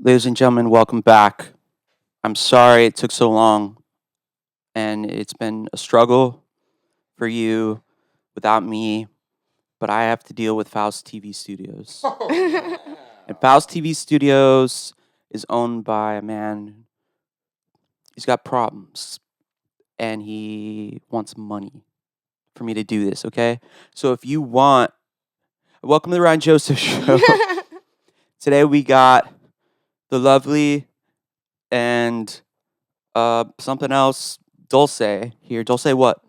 Ladies and gentlemen, welcome back. I'm sorry it took so long, and it's been a struggle for you without me, but I have to deal with Faust TV Studios. And Faust TV Studios is owned by a man. He's got problems, and he wants money for me to do this, okay? So if you want, welcome to the Ryan Joseph Show. Today we got the lovely and something else. Dulce here. Dulce what?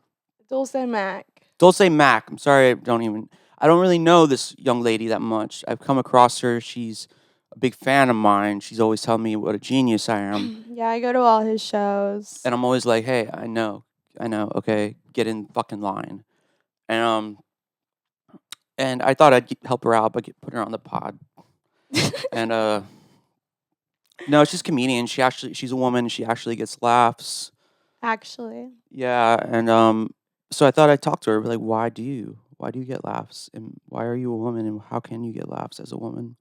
Dulce Mac. Dulce Mac. I'm sorry, I don't really know this young lady that much. I've come across her. She's a big fan of mine. She's always telling me what a genius I am. Yeah, I go to all his shows. And I'm always like, hey, I know, okay, get in fucking line. And and I thought I'd help her out by put her on the pod. And no, she's a comedian. She's a woman. She actually gets laughs. Actually. Yeah, and so I thought I'd talk to her, like, why do you get laughs, and why are you a woman, and how can you get laughs as a woman?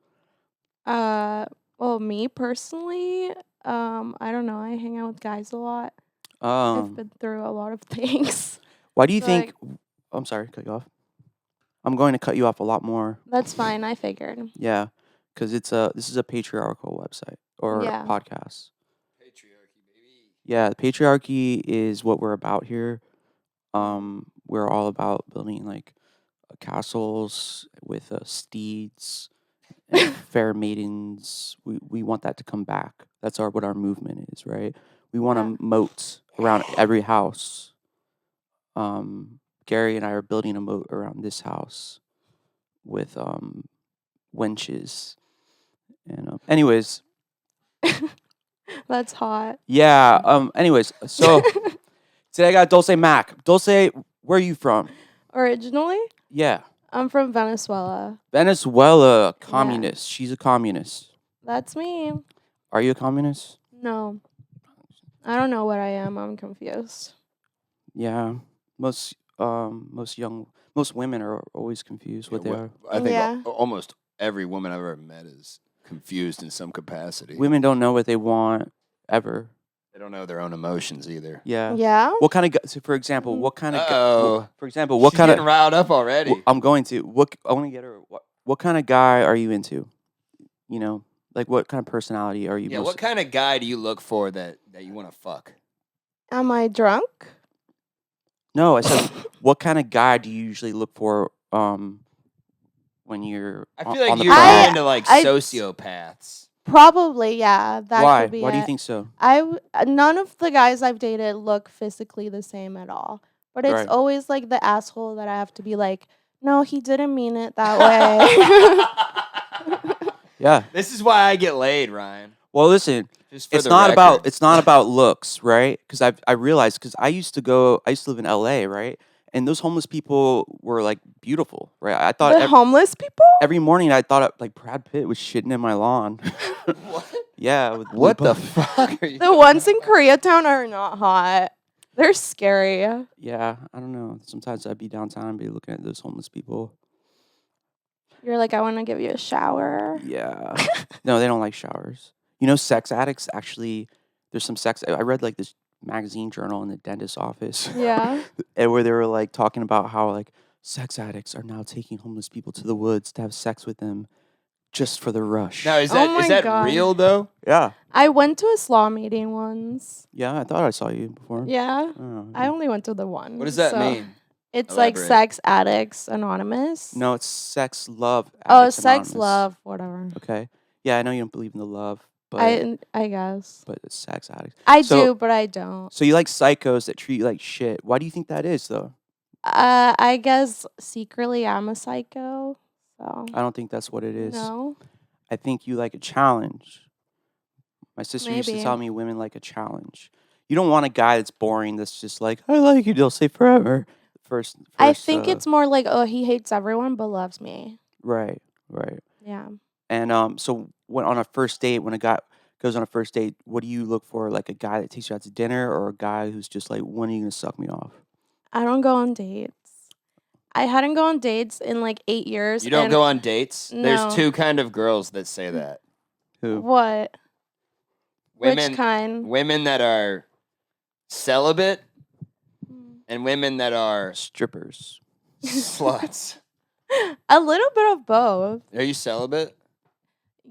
Well, me personally, I don't know. I hang out with guys a lot. I've Um, been through a lot of things. why do you So, think? I'm sorry, cut you off. I'm going to cut you off a lot more. That's fine. I figured. Yeah, because this is a patriarchal website or Yeah. podcast. Patriarchy, baby. Yeah, the patriarchy is what we're about here. We're all about building like castles with steeds and fair maidens. We want that to come back. That's what our movement is, right? We want Yeah. a moat around every house. Gary and I are building a moat around this house with wenches. And anyways, That's hot. yeah. Anyways, so today I got Dulce Mac. Dulce, where are you from? Originally, Yeah, I'm from Venezuela. Venezuela, communist. She's a communist. That's me. Are you a communist? No. I don't know what I am. I'm confused. Yeah, most women are always confused what they are. I think Yeah. almost every woman I've ever met is confused in some capacity. Women don't know what they want ever. They don't know their own emotions either. Yeah. Yeah. What kind of so for example, Mhm. what kind of Uh-oh. for example, what She's kind getting of riled up already. I'm going to what I want to get her what kind of guy are you into? You know, like what kind of personality are you Yeah, most what kind of guy do you look for that you want to fuck? Am I drunk? No, I said what kind of guy do you usually look for when you're I on feel like the you're prowl? into like I- sociopaths. Probably, yeah. That Why? could be Why do you it. think so? None of the guys I've dated look physically the same at all. But it's Right. always like the asshole that I have to be like, no, he didn't mean it that way. Yeah. This is why I get laid, Ryan. Well, listen, Just for it's the not about record. it's not about looks, right? Because I realized because I used to live in L.A., right, and those homeless people were like beautiful, right? I thought The homeless people? every morning I thought like Brad Pitt was shitting in my lawn. What? Yeah. With What blue the bu- fuck are you? The ones in Koreatown are not hot. They're scary. Yeah, I don't know. Sometimes I'd be downtown and be looking at those homeless people. You're like, I want to give you a shower. Yeah. No, they don't like showers. You know, sex addicts actually. There's some sex. I read like this magazine journal in the dentist's office. Yeah. And where they were like talking about how like sex addicts are now taking homeless people to the woods to have sex with them just for the rush. Now, is Oh that my is that God. real though? Yeah. I went to a slaw meeting once. Yeah, I thought I saw you before. Yeah. Oh, I only went to the one. What does that so mean? It's like Elaborate. Sex Addicts Anonymous. No, it's sex love. Oh, Addicts Sex Anonymous. Love, whatever. Okay. Yeah, I know you don't believe in the love, but I guess. but it's sex addicts. I So- do, but I don't. So you like psychos that treat you like shit. Why do you think that is though? I guess secretly I'm a psycho. So I don't think that's what it is. no. I think you like a challenge. My sister used to Maybe. tell me women like a challenge. You don't want a guy that's boring that's just like, I like you, Dulce, forever. First I think it's more like, oh, he hates everyone but loves me. right. Yeah. And so when on a first date, when a guy goes on a first date, what do you look for? Like a guy that takes you out to dinner or a guy who's just like, when are you gonna suck me off? I don't go on dates. I hadn't gone on dates in like 8 years. You don't and go on dates? No. There's two kind of girls that say that. Who? What? Which kind? Women that are celibate Mm. and women that are Strippers. sluts. A little bit of both. Are you celibate?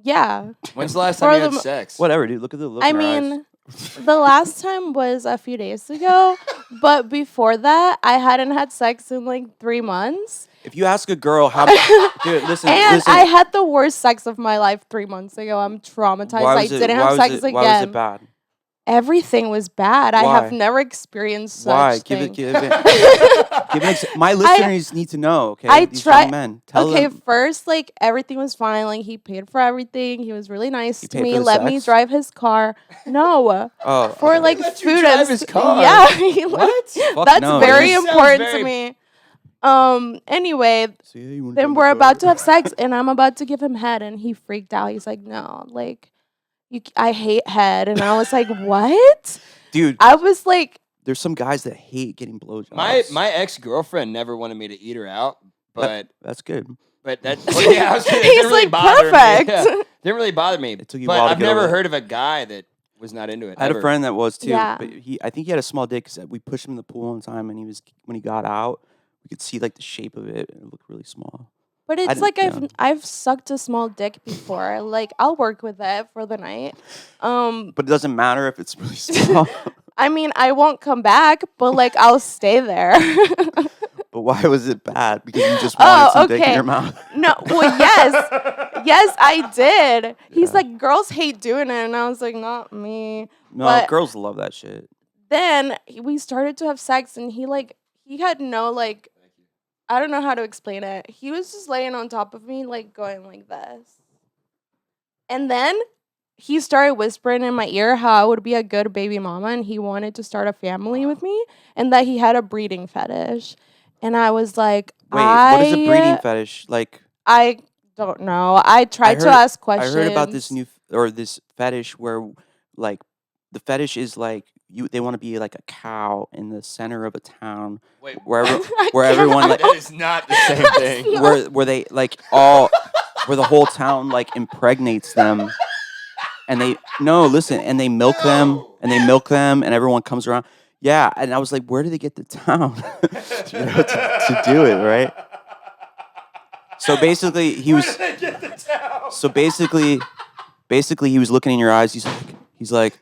Yeah. When's the last For time you the had mo- sex? Whatever, dude. Look at the look I in her eyes. mean, the last time was a few days ago, but before that, I hadn't had sex in like 3 months. If you ask a girl how, dude, listen, And I had the worst sex of my life 3 months ago. I'm traumatized. Why I was it? didn't Why have was sex it? again. Why was it bad? Everything was bad. I have Why? never experienced Why? such Give thing. it. My listeners need to know. Okay, I these try- young men. Tell Okay, them. first, like, everything was fine. Like, he paid for everything. He was really nice He to paid me. for the Let me sex? drive his car. No. Oh, For, okay. like, He let you food drive and his st- car? Yeah. he let- What? Fuck That's no, very dude. Sounds important very- to me. Anyway, So, yeah, you wanna then drive we're my about to car? have sex, and I'm about to give him head, and he freaked out. He's like, no, like, I hate head. And I was like, what? Dude, I was like, there's some guys that hate getting blowjobs. My ex-girlfriend never wanted me to eat her out, but That's good. that well, yeah, I was kidding. It he's didn't really like, bother me. perfect. Yeah. Didn't really bother me. It took you a But while to I've get never over it. heard of a guy that was not into it. I had a ever. friend that was too. Yeah. But I think he had a small dick because we pushed him in the pool one time, and when he got out, we could see like the shape of it, and it looked really small. But it's didn't- like yeah. I've sucked a small dick before. Like, I'll work with it for the night. But it doesn't matter if it's really small. I mean, I won't come back, but like I'll stay there. But why was it bad? Because you just wanted some dick in okay. your mouth. No, well, yes, I did. He's Yeah. like, girls hate doing it, and I was like, not me. No, But girls love that shit. then we started to have sex, and he had no like, I don't know how to explain it. He was just laying on top of me, like going like this, and then he started whispering in my ear how I would be a good baby mama, and he wanted to start a family with me, and that he had a breeding fetish, and I was like, Wait, what is a breeding fetish? Like, I don't know. I tried to heard- ask questions. I heard about this this fetish where, like, the fetish is like they want to be like a cow in the center of a town Wait, where A where everyone cow? like that is not the same That's thing. not- where they like all where the whole town like impregnates them, and they and they milk them and everyone comes around. Yeah, and I was like, where do they get the town to do it, right? So basically, he was. So basically, he was looking in your eyes. He's like,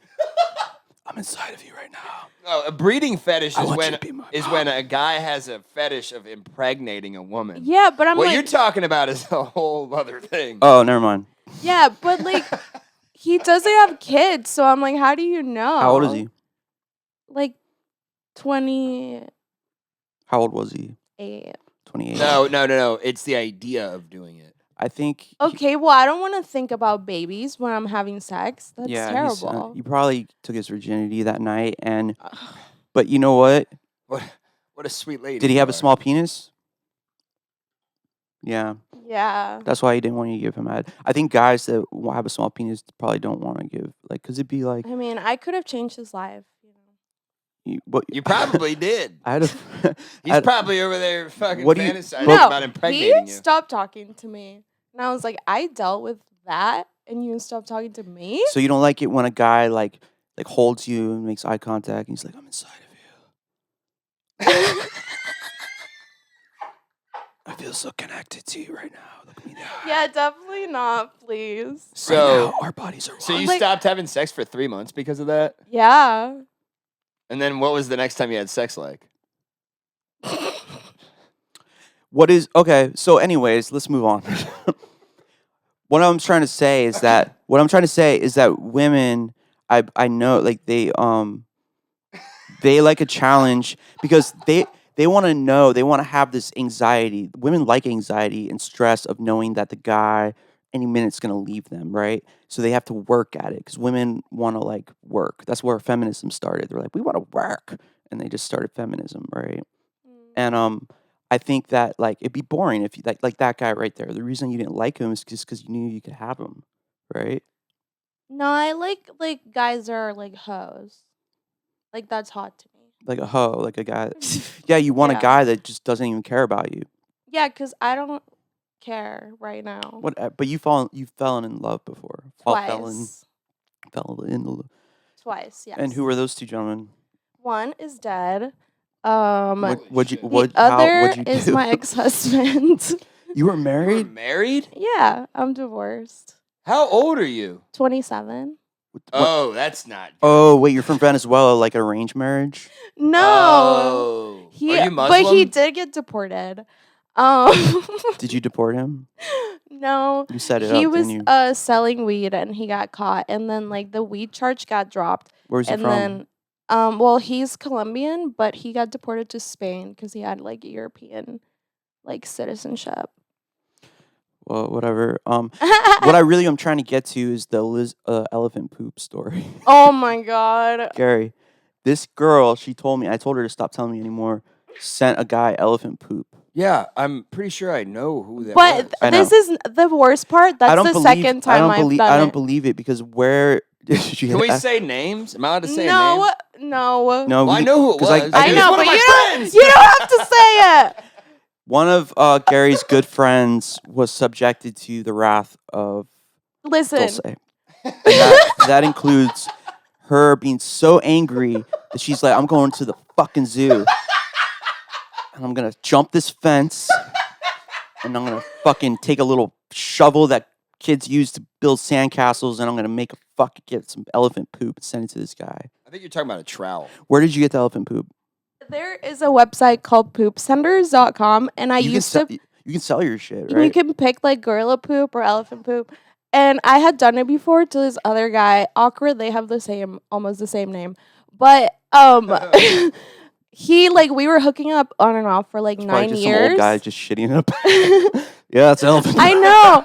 I'm inside of you right now. No, a breeding fetish I is want you when to be my when a guy has a fetish of impregnating a woman. Yeah, but I'm What like, you're talking about is a whole other thing. Oh, never mind. yeah, but like, he doesn't have kids, so I'm like, how do you know? How old is he? Like, 28. How old was he? 28. No. It's the idea of doing it. I think. Okay, well, I don't want to think about babies when I'm having sex. That's terrible. You probably took his virginity that night, but you know what? What a sweet lady. Did he you have a are. small penis? Yeah, Yeah. that's why he didn't want you to give him head. I think guys that have a small penis probably don't want to give, like, because it'd be like, I mean, I could have changed his life. You probably did. I had a. He's probably over there fucking What do you- fantasizing No, about impregnating he you. stopped talking to me. And I was like, I dealt with that, and you stopped talking to me? So you don't like it when a guy like holds you and makes eye contact, and he's like, I'm inside of you. I feel so connected to you right now. Look at me now. Yeah, definitely not, please. So, our bodies are so one. you Like- stopped having sex for 3 months because of that? Yeah. And then what was the next time you had sex like? What is okay? So, anyways, let's move on. What I'm trying to say is that women, I know, like they like a challenge because they want to know, they want to have this anxiety. Women like anxiety and stress of knowing that the guy any minute's gonna leave them, right? So they have to work at it because women want to like work. That's where feminism started. They're like, we want to work, and they just started feminism, right? And I think that like it'd be boring if you like that guy right there. The reason you didn't like him is just because you knew you could have him, right? No, I like guys that are like hoes. Like, that's hot to me. Like a hoe, like a guy. Yeah, you want Yeah. a guy that just doesn't even care about you. Yeah, because I don't care right now. What? But you've fallen in love before. Twice. Fell in. Twice, yes. And who were those two gentlemen? One is dead. What'd you shit. what the how other what'd you is do? my ex-husband. You were You were married? married? Yeah, I'm divorced. How old are you? 27. What- Oh, that's not good. Oh, wait, you're from Venezuela, like arranged marriage? No. Oh. Are you But he Muslim? did get deported. Um Did you deport him? No. You set it He up, was didn't you? selling weed and he got caught, and then like the weed charge got dropped, Where's he and from? then well, he's Colombian, but he got deported to Spain because he had like European like citizenship. Well, whatever. What I really am trying to get to is the elephant poop story. Oh my god. Gary, this girl, she told me, I told her to stop telling me anymore, sent a guy elephant poop. Yeah, I'm pretty sure I know who that But was. I this know. is the worst part. I That's don't the believe, second time I've done I don't it. believe it because where did you Can we get say names? Am I allowed to say a No, name? no. No, Well, I know who it 'cause was. I I did- know, one but of my you don't, friends. you don't have to say it. One of Gary's good friends was subjected to the wrath of Listen, Dulce. And that includes her being so angry that she's like, I'm going to the fucking zoo. And I'm going to jump this fence. And I'm going to fucking take a little shovel that kids use to build sandcastles. And I'm going to get some elephant poop and send it to this guy. I think you're talking about a trowel. Where did you get the elephant poop? there is a website called poopsenders.com, and I You used to. You can sell your shit, You right? can pick like gorilla poop or elephant poop. And I had done it before to this other guy. Awkward, they have almost the same name. But he like we were hooking up on and off for like It's probably 9 just years. some old guy just shitting up. Yeah, it's elephant. I know.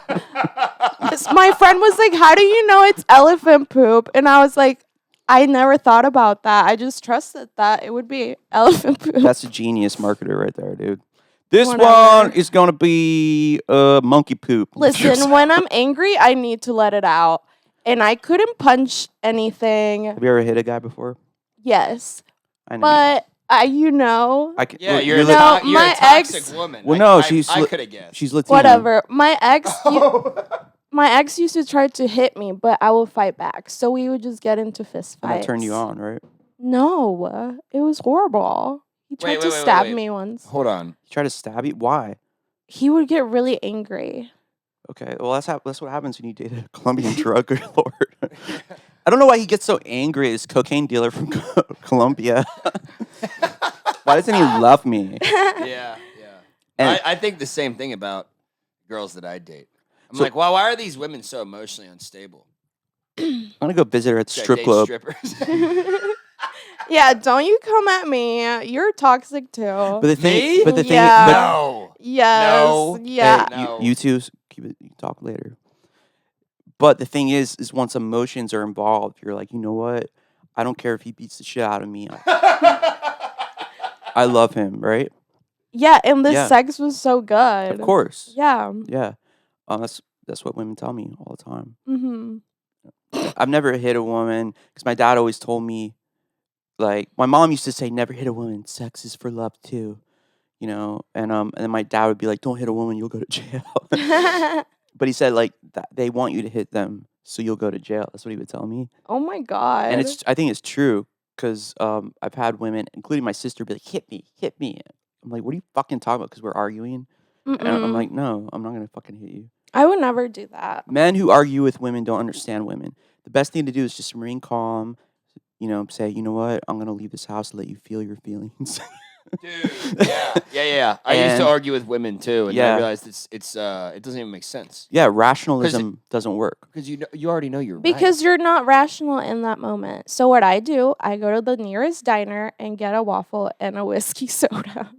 My friend was like, "How do you know it's elephant poop?" And I was like, "I never thought about that. I just trusted that it would be elephant poop." That's a genius marketer right there, dude. This Whatever. one is gonna be monkey poop. Listen, when I'm angry, I need to let it out. And I couldn't punch anything. Have you ever hit a guy before? Yes. I know. But I Yeah, you're, you a, know, you're my a toxic ex- woman. Well, no, I could have guessed. she's Latina. whatever. My ex used to try to hit me, but I would fight back. So we would just get into fist And fights. that turned you on, right? No, it was horrible. He tried to stab me once. Hold on. You try to stab you? Why? He would get really angry. Okay, well that's what happens when you date a Colombian drug lord. I don't know why he gets so angry. This cocaine dealer from Colombia. Why doesn't he love me? Yeah. And- I think the same thing about girls that I date. I'm So- like, well, why are these women so emotionally unstable? I'm gonna go visit her at the Should I strip date club. strippers? Yeah, don't you come at me. You're toxic too. But the thing, Me? but the thing, Yeah. No. Yes. No. Yeah. Hey, No. you two keep it. You can talk later. But the thing is once emotions are involved, you're like, you know what? I don't care if he beats the shit out of me. I love him, right? Yeah, and the Yeah. sex was so good. Of course. Yeah. Yeah. That's what women tell me all the time. Mm-hmm. I've never hit a woman because my dad always told me, like, my mom used to say, never hit a woman. Sex is for love too, you know. And then my dad would be like, don't hit a woman, you'll go to jail. But he said like they want you to hit them, so you'll go to jail. That's what he would tell me. Oh my god. And I think it's true because I've had women, including my sister, be like, hit me. I'm like, what are you fucking talking about? Because we're arguing. And I'm Mm-mm. like, no, I'm not gonna fucking hit you. I would never do that. Men who argue with women don't understand women. The best thing to do is just remain calm. You know, say, you know what? I'm gonna leave this house to let you feel your feelings. Dude, yeah. I used to And- argue with women too, and Yeah. I realized it doesn't even make sense Yeah, rationalism doesn't work. because you already know you're Because you're not rational in that moment. So what I do, I go to the nearest diner and get a waffle and a whiskey soda.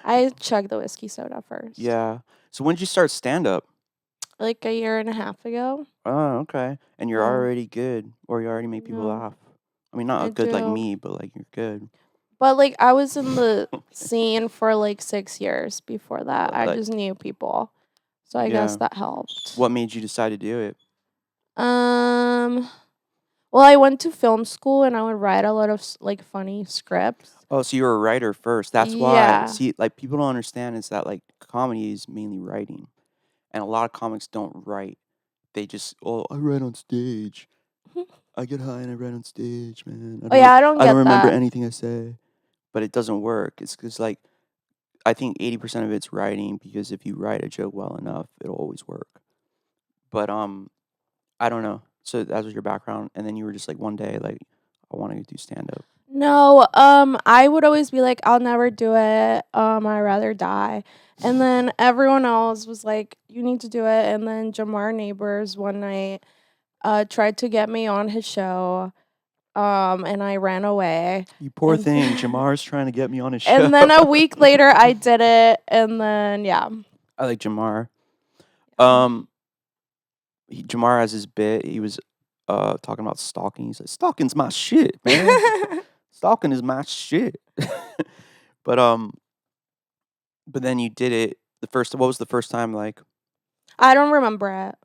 I chug the whiskey soda first. Yeah. So when did you start stand up? Like a year and a half ago. Oh, okay. And you're Yeah. already good, or you already make people No. laugh. I mean, not I good like do. me, but like you're good. But like I was in the scene for like 6 years before that. I Like- just knew people. So I guess Yeah. that helped. What made you decide to do it? Well, I went to film school and I would write a lot of like funny scripts. Oh, so you were a writer first. That's why. Yeah. See, like people don't understand is that like comedy is mainly writing, and a lot of comics don't write. They just I write on stage. I get high and I write on stage, man. Oh yeah, I don't I get don't remember that. anything I say, but it doesn't work. It's because like I think 80% of it's writing because if you write a joke well enough, it'll always work. But I don't know. So that was your background, and then you were just like one day like I want to do stand up. No, I would always be like, I'll never do it. I'd rather die. And then everyone else was like, you need to do it. And then Jamar Neighbors one night tried to get me on his show. And I ran away. You poor And- thing. Jamar's trying to get me on his show. And then a week later I did it. And then yeah. I like Jamar. Jamar has his bit. He was talking about stalking. He's like, stalking's my shit, man. Stalking is my shit. but then you did it what was the first time like? I don't remember it.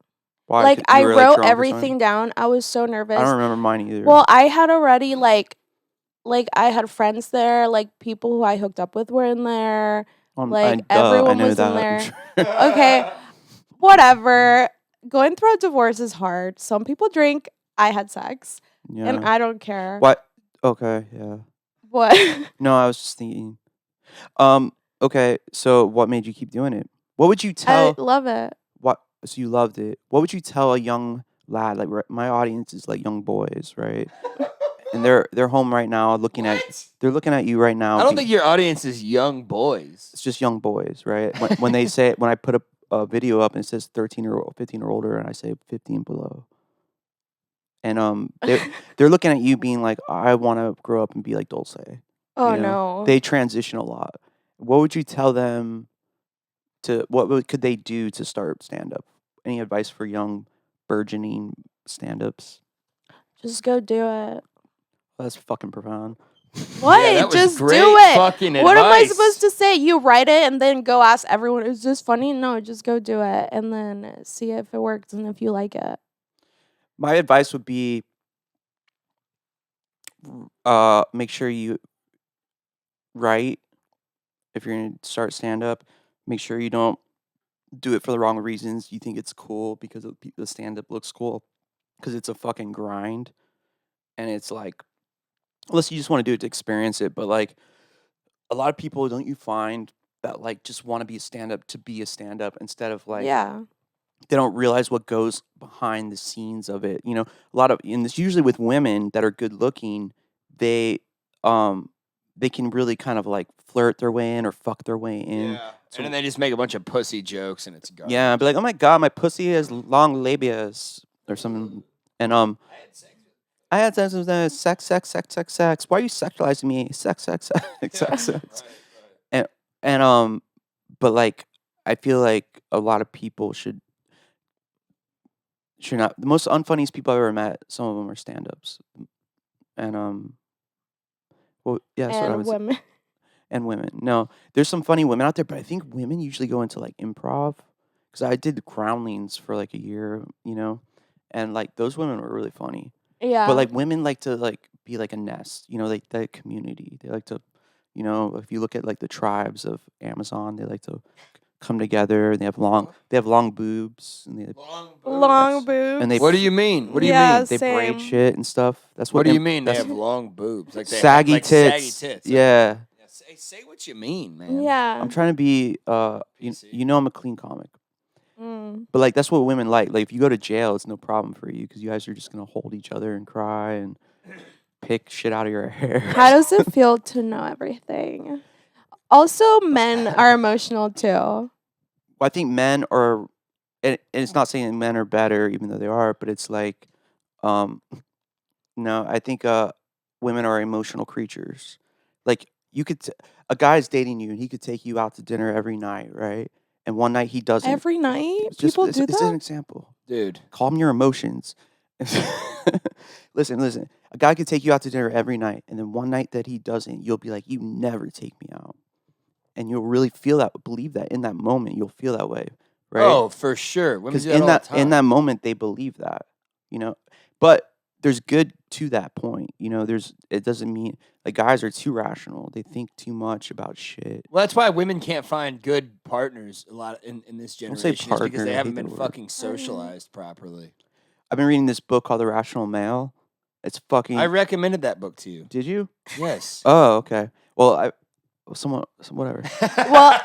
Why? Like You I were, wrote drunk or something? everything down. I was so nervous. I don't remember mine either. Well, I had already like I had friends there, like people who I hooked up with were in there. Like everyone I know was in that. there. Okay. Whatever. Going through a divorce is hard. Some people drink. I had sex. Yeah. And I don't care. What? Okay, yeah. What? No, I was just thinking. Okay, so what made you keep doing it? What would you I tell love it. so you loved it. What would you tell a young lad like my audience is like young boys, right? And they're home right now looking at they're looking at you right now. I don't think your audience is young boys. It's just young boys, right? When they say when I put a video up and it says 13 or 15 or older and I say 15 below. And they're looking at you being like, I want to grow up and be like Dulce. Oh You know? no. They transition a lot. What would you tell them could they do to start stand up? Any advice for young burgeoning stand ups? Just go do it. That's fucking profound. What? Yeah, that was Just great do it. fucking What am I advice. supposed to say? You write it and then go ask everyone, is this funny? No, just go do it and then see if it works and if you like it. My advice would be make sure you write if you're going to start stand up. Make sure you don't do it for the wrong reasons. You think it's cool because the stand up looks cool because it's a fucking grind. And it's like, unless you just want to do it to experience it, but like a lot of people, don't you find that like just want to be a stand up to be a stand up instead of like Yeah. they don't realize what goes behind the scenes of it. You know, a lot of and it's usually with women that are good looking, they can really kind of like flirt their way in or fuck their way in. Yeah. And then they just make a bunch of pussy jokes and it's garbage. Yeah, be like, oh my god, my pussy has long labias or something. And I had sex with them. Sex. Why are you sexualizing me? Sex. Sex. And but like, I feel like a lot of people should not. The most unfunniest people I've ever met, some of them are stand-ups, and well, yeah, that's what I And would say. women. And women. No, there's some funny women out there, but I think women usually go into like improv because I did the groundlings for like a year, you know, and like those women were really funny. Yeah. But like women like to like be like a nest, you know, like that community. They like to, you know, if you look at like the tribes of Amazon, they like to come together. They have long boobs, and they long boobs. And they What do you mean? What do you Yeah, mean? they braid same. shit and stuff. That's What do you imp- mean they that's have long boobs? Like they saggy have, like, tits. Saggy tits. Yeah. Say what you mean, man. Yeah. I'm trying to be PC. you know I'm a clean comic. Mm. But like that's what women like. Like if you go to jail, it's no problem for you because you guys are just gonna hold each other and cry and pick shit out of your hair. How does it feel to know everything? Also, men are emotional too. I think men are, and it's not saying men are better, even though they are, but it's like, no, I think women are emotional creatures. Like you could, a guy's dating you and he could take you out to dinner every night, right? And one night he doesn't. Every night, It's just- people it's, do it's an that. example. Dude. Calm your emotions. Listen. A guy could take you out to dinner every night, and then one night that he doesn't, you'll be like, "You never take me out," and you'll really feel that, believe that in that moment. You'll feel that way, right? Oh, for sure. Women Because do that all the time. in that moment they believe that, you know. But there's good to that point, you know. It doesn't mean like guys are too rational. They think too much about shit. Well, that's why women can't find good partners a lot in this Don't say generation. Is because partner, they I haven't hate been that word. fucking socialized properly. I've been reading this book called The Rational Male. It's fucking. I recommended that book to you. Did you? Yes. Oh, okay. Well, whatever. Well,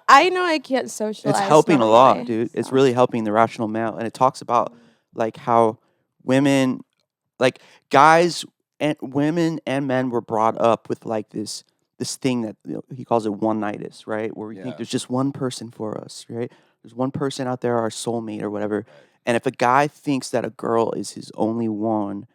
I know I can't socialize. It's helping a normally, lot, dude. It's so. really helping the rational male, and it talks about like how women, like guys and women and men were brought up with like this thing that he calls it one-nightitis, right? Where we think Yeah. there's just one person for us, right? There's one person out there, our soulmate or whatever. And if a guy thinks that a girl is his only one,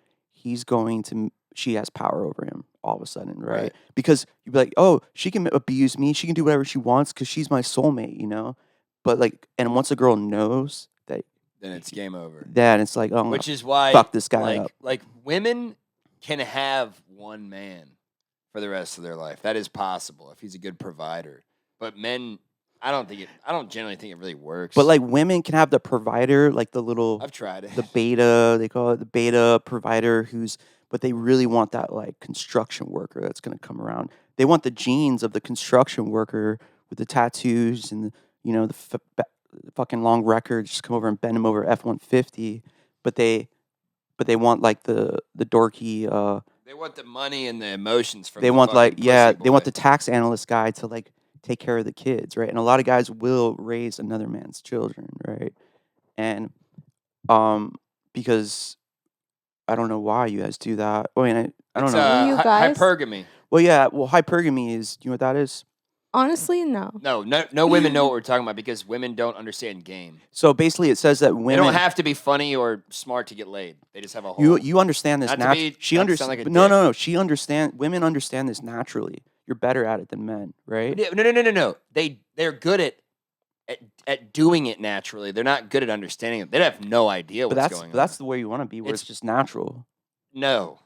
she has power over him all of a sudden, right? Because you'd be like, oh, she can abuse me, she can do whatever she wants because she's my soulmate, you know? But like, and once a girl knows that, Then it's game over. then it's like, oh, Which is why fuck this guy up. Like women can have one man for the rest of their life. That is possible if he's a good provider. But men, I don't generally think it really works. But like women can have the provider, like the little, I've tried it. the beta, they call it the beta provider but they really want that like construction worker that's going to come around. They want the genes of the construction worker with the tattoos and the fucking long records, just come over and bend them over F-150. But they want like the dorky. They want the money and the emotions from. They want they want the tax analyst guy to like take care of the kids, right? And a lot of guys will raise another man's children, right? And because I don't know why you guys do that. I mean, I don't know. You guys? Hypergamy. Well, yeah. Well, hypergamy is. Do you know what that is? Honestly, no. No women know what we're talking about because women don't understand game. So basically, it says that women They don't have to be funny or smart to get laid. They just have a whole. You understand this naturally. She understands. Like no. She understand. Women understand this naturally. You're better at it than men, right? No. They're good at doing it naturally. They're not good at understanding it. They have no idea what's going on. But that's the way you want to be, where it's just natural. No.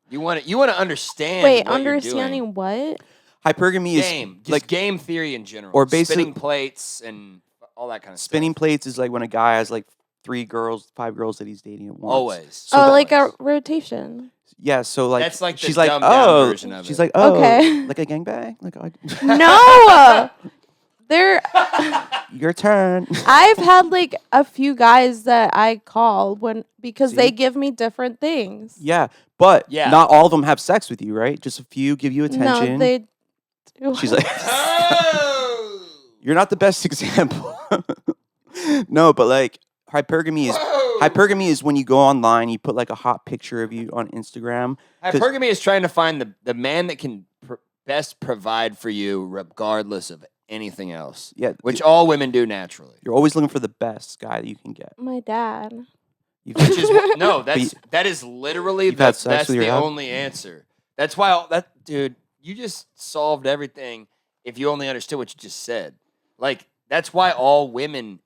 You want to understand. Wait, what understanding you're doing. what? Hypergamy is just like game theory in general, or basically spinning plates and all that kind of spinning stuff. plates is like when a guy has like 5 girls that he's dating at once. Always. So like a rotation. Yeah, so like that's like she's the like, dumbed-down version of she's it. like, oh, okay. like a gangbang. Like, no, they're. Your turn. I've had like a few guys that I call because See? they give me different things. Yeah, but not all of them have sex with you, right? Just a few give you attention. No, they. She's like, you're not the best example. No, but like hypergamy is when you go online, you put like a hot picture of you on Instagram. Hypergamy is trying to find the man that can best provide for you regardless of anything else. Yeah, which all women do naturally. You're always looking for the best guy that you can get. My dad. That is literally that's the only answer. That's why dude, you just solved everything if you only understood what you just said. Like that's why all women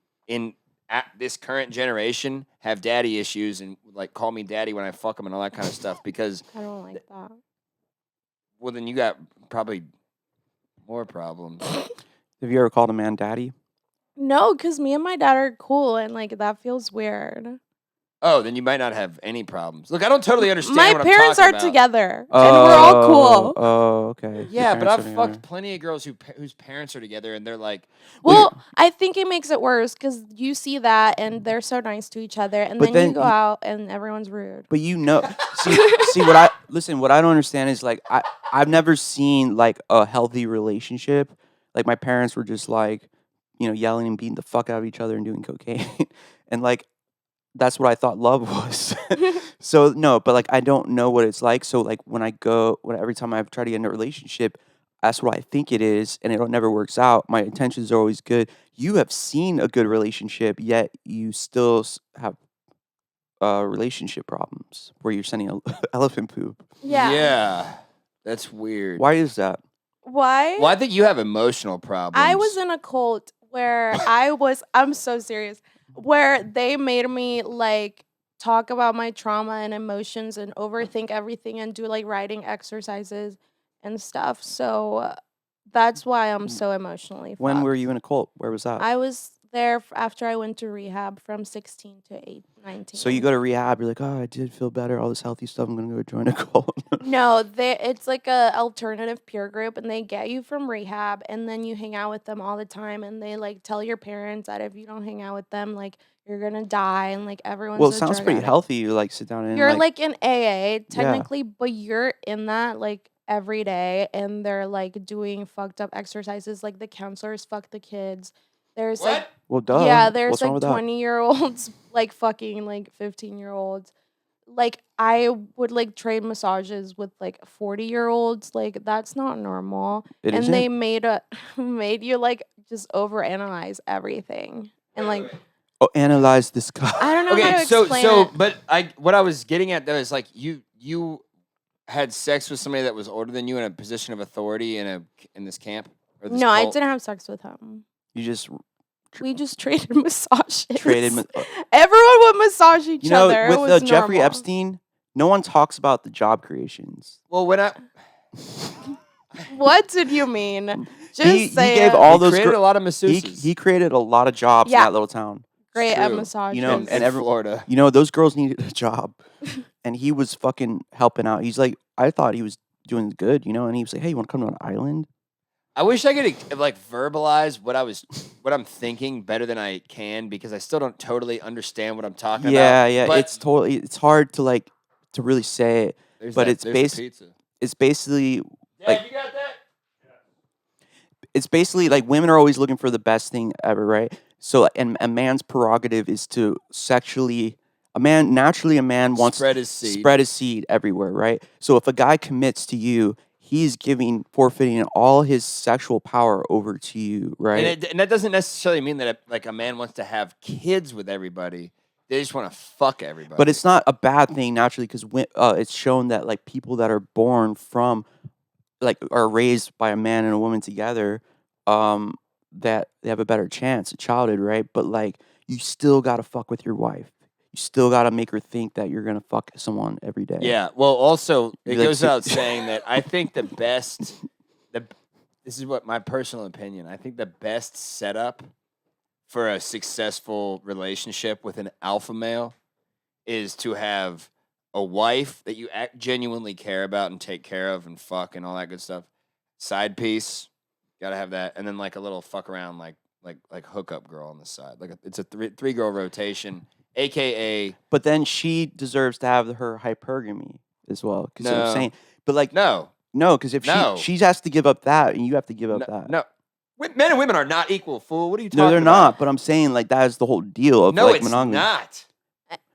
at this current generation have daddy issues and like call me daddy when I fuck them and all that kind of stuff because I don't like that. Well, then you got probably more problems. Have you ever called a man daddy? No, because me and my dad are cool and like that feels weird. Oh, then you might not have any problems. Look, I don't totally understand. My what parents I'm are talking about. together, and we're all cool. Oh, okay. Yeah, but I've fucked plenty of girls whose parents are together, and they're like. Well, I think it makes it worse because you see that, and they're so nice to each other, and then you go out and everyone's rude. But see what I don't understand is like I've never seen like a healthy relationship. Like my parents were just like, yelling and beating the fuck out of each other and doing cocaine, and like. That's what I thought love was. So no, but like I don't know what it's like. So like every time I try to get in a relationship, that's what I think it is, and it never works out. My intentions are always good. You have seen a good relationship, yet you still have relationship problems where you're sending elephant poop. Yeah. Yeah, that's weird. Why is that? Why? Well, I think you have emotional problems. I was in a cult where I'm so serious. Where they made me like talk about my trauma and emotions and overthink everything and do like writing exercises and stuff. So that's why I'm so emotionally When fucked. were you in a cult? Where was that? I was there after I went to rehab from 16 to 19. So you go to rehab, you're like, oh, I did feel better, all this healthy stuff. I'm gonna go join a cult. No, it's like a alternative peer group, and they get you from rehab, and then you hang out with them all the time, and they like tell your parents that if you don't hang out with them, like you're gonna die, and like everyone's Well, it a sounds drug pretty addict. healthy. You like sit down and You're like in AA Yeah. technically, but you're in that like every day, and they're like doing fucked up exercises. Like the counselors fuck the kids. There's like Well, duh. yeah, there's What's wrong like with that? 20-year-olds like fucking like 15-year-olds. Like I would like trade massages with like 40-year-olds. Like that's not normal. It And they isn't? made you like just overanalyze everything. And like Oh, analyze this guy. I don't know how Okay, to so explain it. but what I was getting at though is like you had sex with somebody that was older than you in a position of authority in this camp or this No, I cult? didn't have sex with him. You just We just traded massages. traded. Everyone would massage each You know, other. It with was Jeffrey normal. Epstein, no one talks about the job creations. Well, when I What did you mean? Just He say gave it. all he those created gr- a lot of masseuses. he created a lot of jobs in Yeah. that little town. Great It's at true. massages. You know, in and Florida. You know, those girls needed a job, and he was fucking helping out. He's like, I thought he was doing good, you know, and he was like, hey, you want to come to an island? I wish I could like verbalize what I'm thinking better than I can because I still don't totally understand what I'm talking about. Yeah, But it's hard to to really say it, but there's the pizza. it's basically Yeah, like you got that? it's basically like women are always looking for the best thing ever, right? So, and a man's prerogative is to sexually. A man wants Spread his seed. spread his seed everywhere, right? So if a guy commits to you, he's forfeiting all his sexual power over to you, right? And that doesn't necessarily mean that like a man wants to have kids with everybody. They just want to fuck everybody. But it's not a bad thing naturally because it's shown that like people that are born from like are raised by a man and a woman together, that they have a better chance at childhood, right? But like you still gotta fuck with your wife. You still gotta make her think that you're gonna fuck someone every day. Yeah. Well, also it Like, goes without saying that I think this is what my personal opinion. I think the best setup for a successful relationship with an alpha male is to have a wife that you genuinely care about and take care of and fuck and all that good stuff. Side piece, gotta have that, and then like a little fuck around like hookup girl on the side. Like it's a three girl rotation, aka. But then she deserves to have her hypergamy as well. Because I'm No. saying, but like No, because if No. she has to give up that, and you have to give up no, that. no. Men and women are not equal, fool. What are you talking No, about? they're not. But I'm saying like that is the whole deal of No, like it's monogamy. not.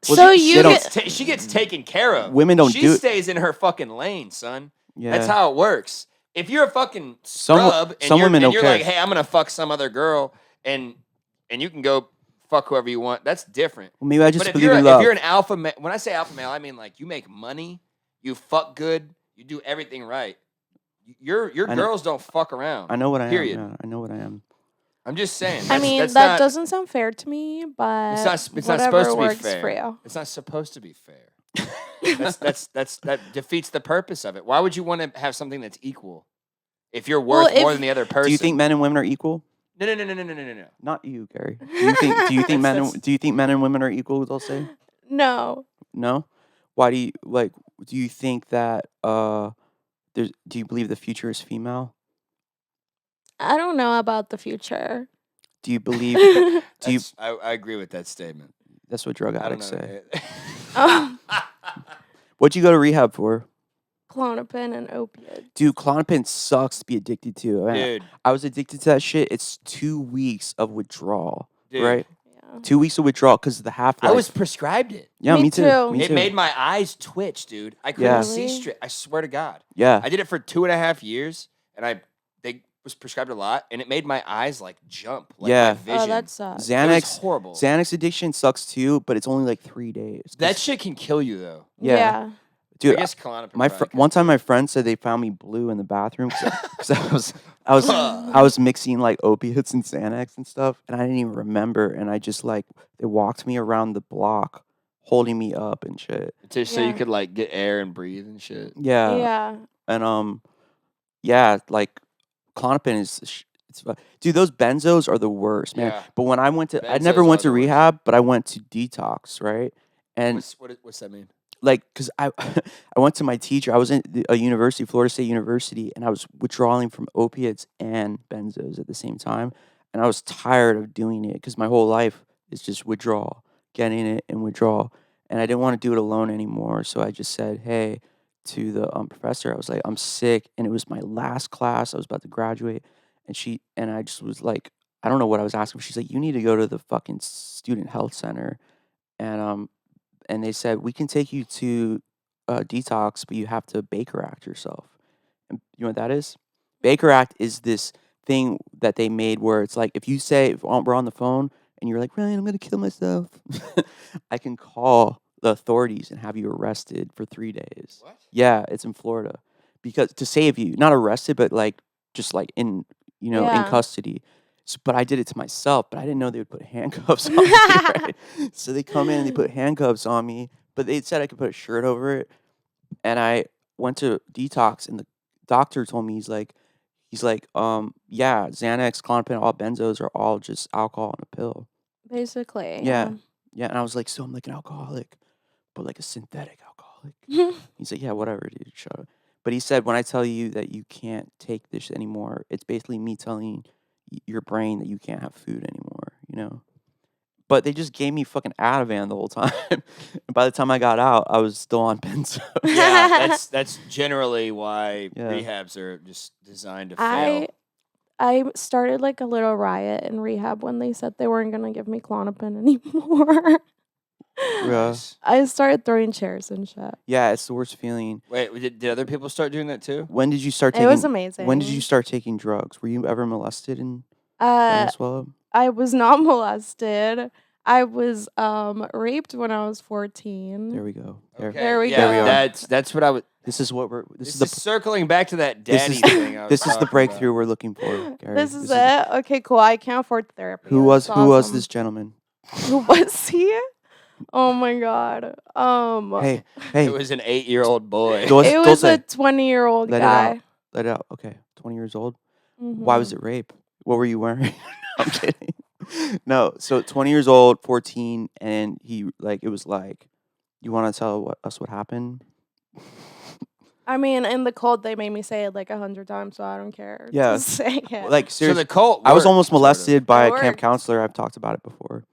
Well, So they you don't- get, She gets taken care of. Women don't She do it. stays in her fucking lane, son. Yeah. That's how it works. If you're a fucking Some scrub and some you're, women and don't you're care. like, hey, I'm gonna fuck some other girl and you can go fuck whoever you want, that's different. Well, maybe I just But if believe you're, in if love. you're an alpha male, when I say alpha male, I mean like you make money, you fuck good, you do everything right. Your I know- girls don't fuck around. I know what I Period. am. Yeah, I know what I am. I'm just saying. I mean, that's that not, doesn't sound fair to me, but It's not whatever supposed to be works fair. for you. It's not supposed to be fair. That defeats the purpose of it. Why would you want to have something that's equal if you're Well, worth more if- than the other person? Do you think men and women are equal? No. Not you, Gary. Do you think? Do you think men and women are equal? Dulce? No. No. Why do you like? Do you think that there's? Do you believe the future is female? I don't know about the future. Do you believe? Do you? I agree with that statement. That's what drug I don't addicts know. say. Oh, What'd you go to rehab for? Klonopin and opiates. Dude, Klonopin sucks to be addicted to. Man, Dude, I was addicted to that shit. It's 2 weeks of withdrawal, dude. right? Yeah. 2 weeks of withdrawal because of the half life. I was prescribed it. Yeah, Me me too. too. Me It too. made my eyes twitch, dude. I couldn't Yeah. see Really? straight. I swear to God. Yeah. I did it for 2.5 years, and they was prescribed a lot, and it made my eyes like jump. Like, Yeah. my vision. Oh, that sucks. It was Xanax. horrible. Xanax addiction sucks too, but it's only like 3 days. 'Cause- That shit can kill you, though. Yeah. Dude, I guess Klonopin my probably one time my friend said they found me blue in the bathroom because I was mixing like opiates and Xanax and stuff, and I didn't even remember. And I just like they walked me around the block, holding me up and shit. Just so you Yeah. could like get air and breathe and shit. Yeah. Yeah. And yeah, like Klonopin is Dude, those benzos are the worst, man. Yeah. But when I went to, I Benzos never went are to the worst. rehab, but I went to detox, right? And What's that mean? like, cause I I went to my teacher. I was in a university, Florida State University, and I was withdrawing from opiates and benzos at the same time. And I was tired of doing it because my whole life is just withdrawal, getting it and withdrawal. And I didn't want to do it alone anymore. So I just said, hey, to the professor, I was like, I'm sick. And it was my last class. I was about to graduate. And I just was like, I don't know what I was asking for. She's like, you need to go to the fucking student health center. And they said, we can take you to detox, but you have to Baker Act yourself. And you know what that is? Baker Act is this thing that they made where it's like, if you say, if we're on the phone and you're like, Ryan, I'm going to kill myself, I can call the authorities and have you arrested for 3 days. What? Yeah, it's in Florida. Because to save you, not arrested, but like, just like in, in Yeah. custody. But I did it to myself, but I didn't know they would put handcuffs on me, right? So they come in and they put handcuffs on me, but they said I could put a shirt over it. And I went to detox, and the doctor told me, he's like, yeah, Xanax, Klonopin, all benzos are all just alcohol in a pill. Basically. Yeah. And I was like, so I'm like an alcoholic, but like a synthetic alcoholic. He's like, yeah, whatever, dude, shut up. But he said, when I tell you that you can't take this anymore, it's basically me telling your brain that you can't have food anymore, But they just gave me fucking Ativan the whole time. And by the time I got out, I was still on benzo. Yeah, that's generally why Yeah. rehabs are just designed to fail. I started like a little riot in rehab when they said they weren't gonna give me Klonopin anymore. Yeah. I started throwing chairs and shit. Yeah, it's the worst feeling. Wait, did other people start doing that too? When did you start It taking? was amazing. When did you start taking drugs? Were you ever molested in Uh, Venezuela? I was not molested. I was raped when I was 14. There we go. There we yeah, go. That's what I would. This is what we're. This is circling back to that daddy is- thing. I was This is the talking breakthrough about. we're looking for, Gary. This is it. Okay, cool. I can't afford therapy. Who was That's who was awesome. this gentleman? Who was he? Oh my god. Hey, It was an 8-year-old boy. Dulce, it was a Dulce, 20-year-old let guy. it out. Let it out. Okay, 20 years old. Why was it rape? What were you wearing? I'm kidding. No, so 20 years old, 14, and he it was like, you want to tell us what happened? I mean, in the cult, they made me say it like 100 times, so I don't care. Yeah. To say it. Like So seriously, the cult. I was worked, almost sort of. molested by It a camp worked. counselor. I've talked about it before.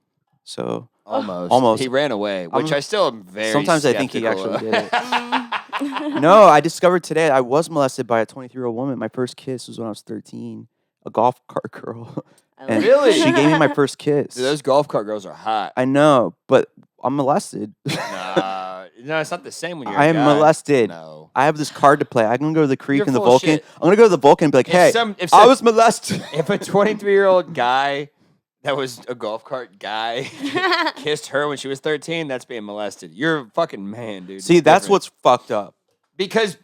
So Almost. He ran away, which I still am very. sometimes I think he skeptical actually of. did it. No, I discovered today I was molested by a 23-year-old woman. My first kiss was when I was 13. A golf cart girl. And Really? She gave me my first kiss. Dude, those golf cart girls are hot. I know, but I'm molested. No, it's not the same when you're. I a am guy. molested. No. I have this card to play. I'm gonna go to the creek You're and the full of Vulcan. shit. I'm gonna go to the Vulcan and be like, hey, I was molested. If a 23-year-old guy that was a golf cart guy kissed her when she was 13, that's being molested. You're a fucking man, dude. See, It's that's different. what's fucked up. Because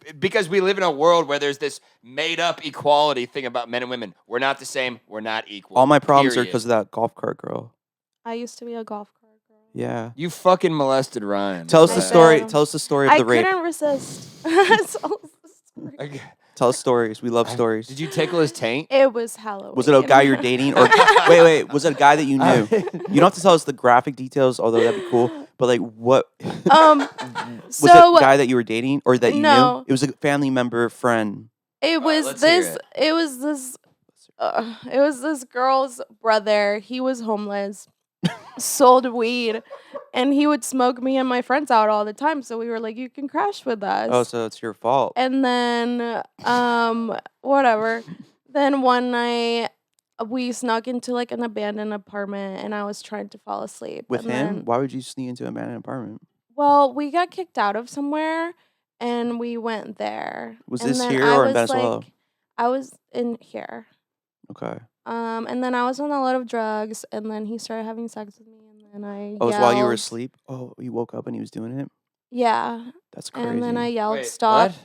we live in a world where there's this made up equality thing about men and women. We're not the same. We're not equal. All my problems are period. because of that golf cart girl. I used to be a golf cart girl. Yeah. You fucking molested Ryan. Tell us the I story. did. Tell us the story of I the rape. couldn't resist. Tell us the story. Okay. Tell us stories. We love stories. Did you tickle his taint? It was Halloween. Was it a guy you're dating, or wait? Was it a guy that you knew? You don't have to tell us the graphic details, although that'd be cool. But like, what? Was So it a guy that you were dating, or that you no. knew? It was a family member, friend. it was let's hear this. it. It was this. It was this girl's brother. He was homeless, sold weed, and he would smoke me and my friends out all the time. So we were like, "You can crash with us." Oh, so it's your fault. And then, whatever. Then one night, we snuck into like an abandoned apartment, and I was trying to fall asleep. With and him? then- Why would you sneak into an abandoned apartment? well, we got kicked out of somewhere, and we went there. Was And this then here I or in was, Venezuela? like- I was in here. Okay. And then I was on a lot of drugs, and then he started having sex with me, and then I Oh, it was while you were yelled- asleep? Oh, you woke up and he was doing it? Yeah. That's crazy. And then I yelled, Wait, "Stop!" what?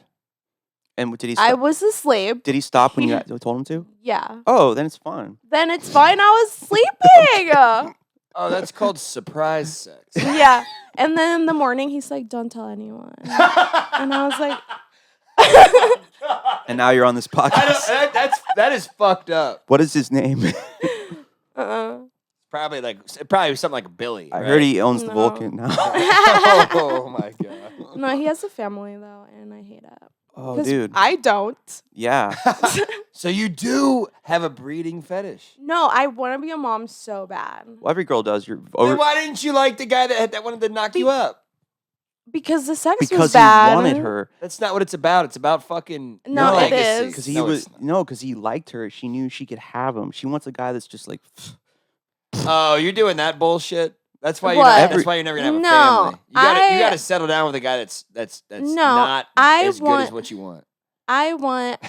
And did he I stop? was asleep. Did he stop when you told him to? Yeah. Oh, then it's fine. Then it's fine. I was sleeping. Oh, that's called surprise sex. Yeah. And then in the morning, he's like, "Don't tell anyone." And I was like, And now you're on this podcast. That is fucked up. What is his name? Probably something like Billy. I heard he owns the Vulcan now. Oh my god. No, he has a family though, and I hate it. Oh, dude. I don't. Yeah. So you do have a breeding fetish? No, I want to be a mom so bad. Well, every girl does. Then why didn't you like the guy that wanted to knock you up? Because the sex was because bad. he wanted her. That's not what it's about. It's about fucking No, it legacy. is. Because he liked her. She knew she could have him. She wants a guy that's just like. Oh, you're doing that bullshit. That's why What? you're never gonna have a No, family. You gotta settle down with a guy that's not as good as what you want. I want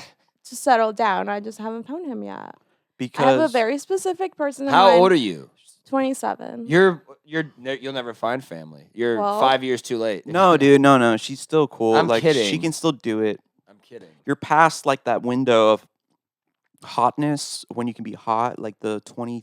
to settle down. I just haven't found him yet. Because I have a very specific person in How mind. old are you? 27. You'll never find family. You're 5 years too late. No, dude, no. She's still cool. I'm like kidding. She can still do it. I'm kidding. You're past like that window of hotness when you can be hot, like the 19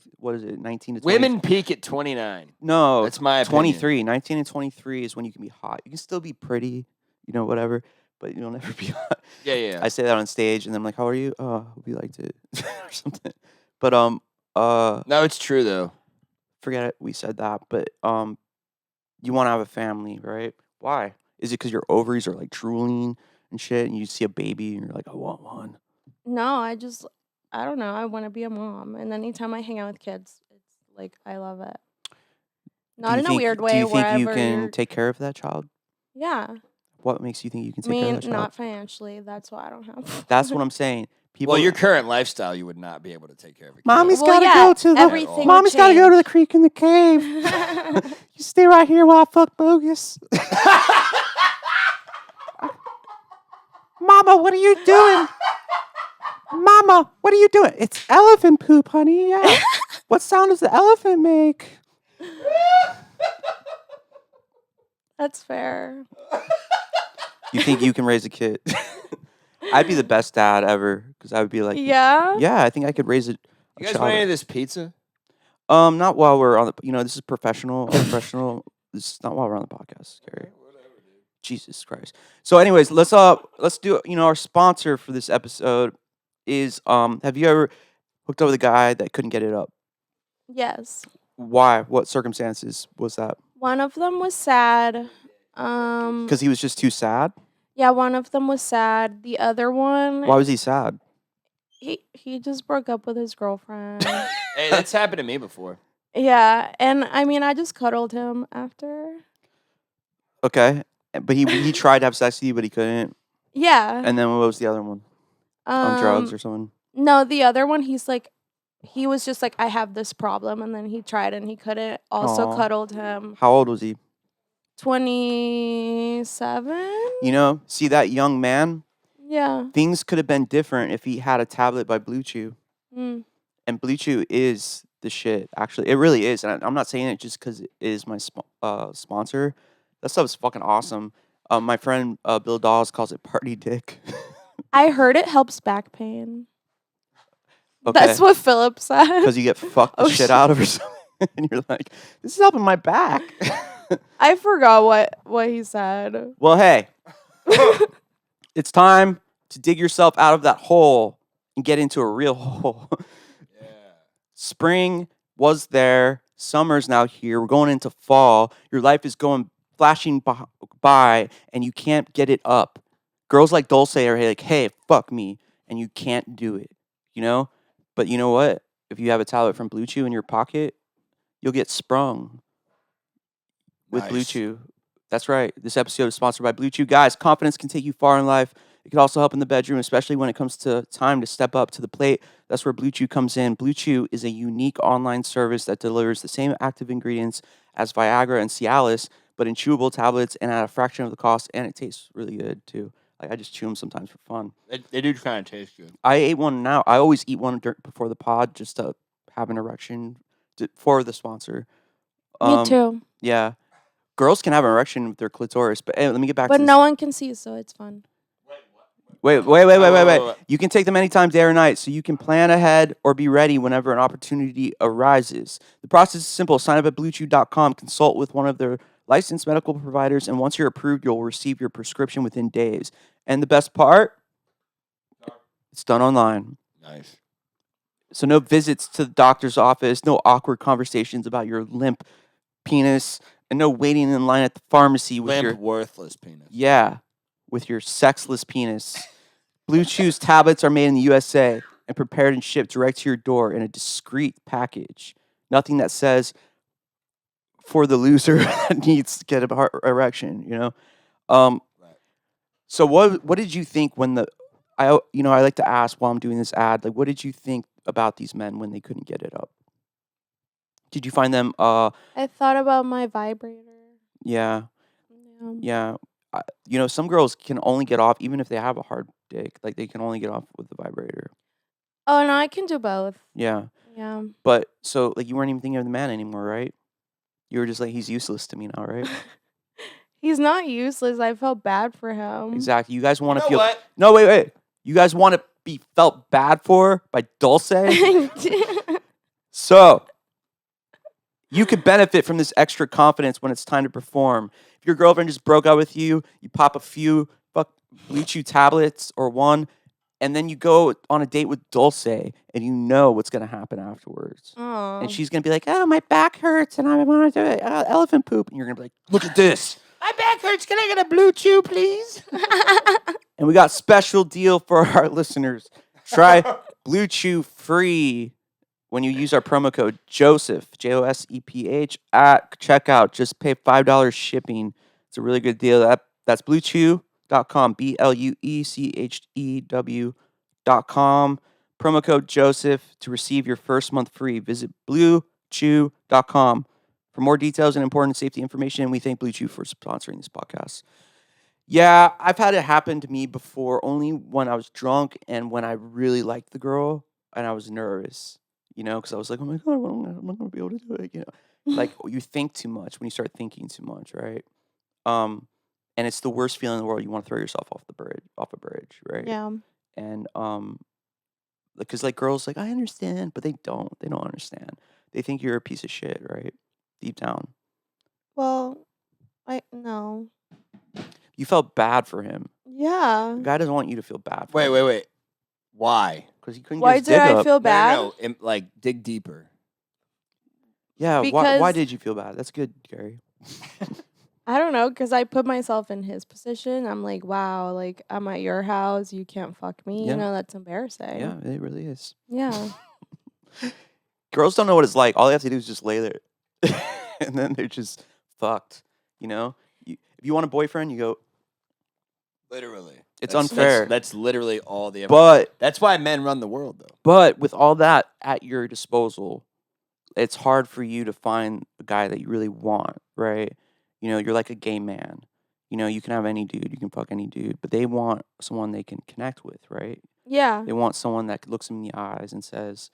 to 20. Women peak at 29. No, that's my opinion. 23. 19 and 23 is when you can be hot. You can still be pretty, whatever, but you'll never be hot. Yeah. I say that on stage, and then I'm like, "How are you?" "Oh, we liked it," or something. But no, it's true though. Forget it. We said that, but you want to have a family, right? Why? Is it because your ovaries are like drooling and shit, and you see a baby, and you're like, "I want one." No, I don't know. I want to be a mom, and anytime I hang out with kids, it's like I love it. Not in a weird way. Do you think you wherever can take care of that child? Yeah. What makes you think you can take care of that child? Not financially. That's why I don't have. That's what I'm saying. Well, your current lifestyle, you would not be able to take care of a kid. Mommy's gotta go to the creek in the cave. You stay right here while I fuck Bogus. Mama, what are you doing? Mama, what are you doing? It's elephant poop, honey. Yeah. What sound does the elephant make? That's fair. You think you can raise a kid? I'd be the best dad ever because I would be like, yeah, I think I could raise it. You guys want any of this pizza? Not while we're on the. This is professional. This is not while we're on the podcast, Gary. Jesus Christ. So, anyways, let's do. Our sponsor for this episode is Have you ever hooked up with a guy that couldn't get it up? Yes. Why? What circumstances was that? One of them was sad. Because he was just too sad. Yeah, one of them was sad. The other one. Why was he sad? He just broke up with his girlfriend. Hey, that's happened to me before. Yeah, and I just cuddled him after. Okay, but he tried to have sex with you, but he couldn't. Yeah. And then what was the other one? On drugs or something? No, the other one, he was just like, I have this problem, and then he tried and he couldn't. Also cuddled him. How old was he? 27. See that young man? Yeah. Things could have been different if he had a tablet by Blue Chew. And Blue Chew is the shit, actually. It really is. And I'm not saying it just because it is my sponsor. That stuff is fucking awesome. My friend Bill Dawes calls it party dick. I heard it helps back pain. Okay. That's what Philip said. Because you get fucked the shit out of or something. And you're like, this is helping my back. I forgot what he said. Well, hey. It's time to dig yourself out of that hole and get into a real hole. Yeah. Spring was there. Summer's now here. We're going into fall. Your life is flashing by, and you can't get it up. Girls like Dulce are like, hey, fuck me. And you can't do it, But you know what? If you have a tablet from Blue Chew in your pocket, you'll get sprung with Blue Chew. That's right. This episode is sponsored by Blue Chew. Guys, confidence can take you far in life. It can also help in the bedroom, especially when it comes to time to step up to the plate. That's where Blue Chew comes in. Blue Chew is a unique online service that delivers the same active ingredients as Viagra and Cialis, but in chewable tablets and at a fraction of the cost, and it tastes really good, too. Like, I just chew them sometimes for fun. They do kind of taste good. I ate one now. I always eat one before the pod just to have an erection for the sponsor. Me too. Yeah. Girls can have an erection with their clitoris, but hey, let me get back to this. But no one can see, so it's fun. Wait. You can take them anytime, day or night, so you can plan ahead or be ready whenever an opportunity arises. The process is simple. Sign up at BlueChew.com, consult with one of their licensed medical providers, and once you're approved, you'll receive your prescription within days. And the best part? It's done online. Nice. So no visits to the doctor's office, no awkward conversations about your limp penis, and no waiting in line at the pharmacy with your worthless penis. Yeah, with your sexless penis. Blue Chew's tablets are made in the USA and prepared and shipped direct to your door in a discreet package. Nothing that says for the loser that needs to get a heart erection, you know. Right. So what did you think when I like to ask while I'm doing this ad, like what did you think about these men when they couldn't get it up? Did you find them I thought about my vibrator. yeah. Yeah. Yeah. Some girls can only get off even if they have a hard dick. Like they can only get off with the vibrator. Oh no, I can do both. Yeah. Yeah. But so like you weren't even thinking of the man anymore, right? You were just like he's useless to me now, right? He's not useless. I felt bad for him. Exactly. You guys want to feel what? No, wait. You guys want to be felt bad for by Dulce? So you could benefit from this extra confidence when it's time to perform. If your girlfriend just broke up with you, you pop a few Blue Chew tablets or one, and then you go on a date with Dulce, and you know what's going to happen afterwards. Aw. And she's going to be like, oh, my back hurts, and I want to do it. Elephant poop. And you're going to be like, look at this. My back hurts. Can I get a Blue Chew, please? And we got special deal for our listeners. Try Blue Chew free when you use our promo code Joseph, JOSEPH, at checkout. Just pay $5 shipping. It's a really good deal. That's bluechew.com, BLUECHEW.com. Promo code Joseph to receive your first month free. Visit bluechew.com for more details and important safety information. We thank Blue Chew for sponsoring this podcast. Yeah, I've had it happen to me before, only when I was drunk and when I really liked the girl and I was nervous, because I was like, oh my God, I'm not going to be able to do it, Like, you think too much when you start thinking too much, right? And it's the worst feeling in the world. You want to throw yourself off a bridge, right? Yeah. And, because, like, girls, like, I understand, but they don't understand. They think you're a piece of shit, right? Deep down. Well, no. You felt bad for him. Yeah. The guy doesn't want you to feel bad for him. Wait. Why? Because he couldn't Why get his did dick I up. feel bad? No. Like, dig deeper. Yeah, why Because- did you feel bad? That's good, Gary. I don't know, because I put myself in his position. I'm like, wow, like I'm at your house, you can't fuck me. Yeah. That's embarrassing. Yeah, it really is. Yeah. Girls don't know what it's like. All they have to do is just lay there. And then they're just fucked. If you want a boyfriend, you go, Literally. It's unfair. That's literally all the. but That's why men run the world, though. but with all that at your disposal, it's hard for you to find a guy that you really want, right? You're like a gay man. You can have any dude, you can fuck any dude, but they want someone they can connect with, right? Yeah. They want someone that looks them in the eyes and says,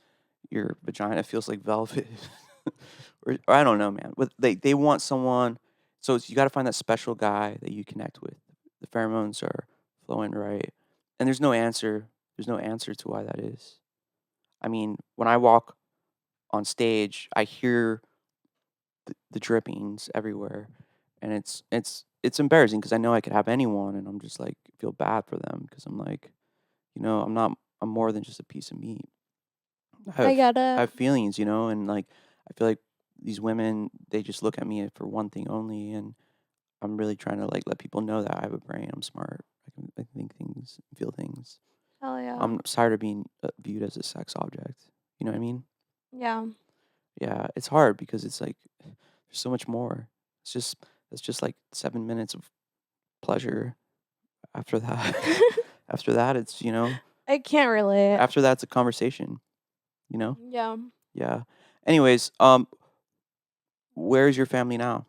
your vagina feels like velvet. or I don't know, man. But they want someone, so you got to find that special guy that you connect with. The pheromones are flowing right. And there's no answer. There's no answer to why that is. I mean, when I walk on stage, I hear the drippings everywhere. And it's embarrassing because I know I could have anyone, and I'm just like feel bad for them because I'm like, I'm more than just a piece of meat. I get it. I have feelings, and like I feel like these women, they just look at me for one thing only, and I'm really trying to like let people know that I have a brain. I'm smart. I can think things, feel things. Hell yeah. I'm tired of being viewed as a sex object. You know what I mean? Yeah. Yeah, it's hard because it's like there's so much more. It's just like 7 minutes of pleasure. After that, it's I can't relate. after that's a conversation. Yeah. Yeah. Anyways, where's your family now?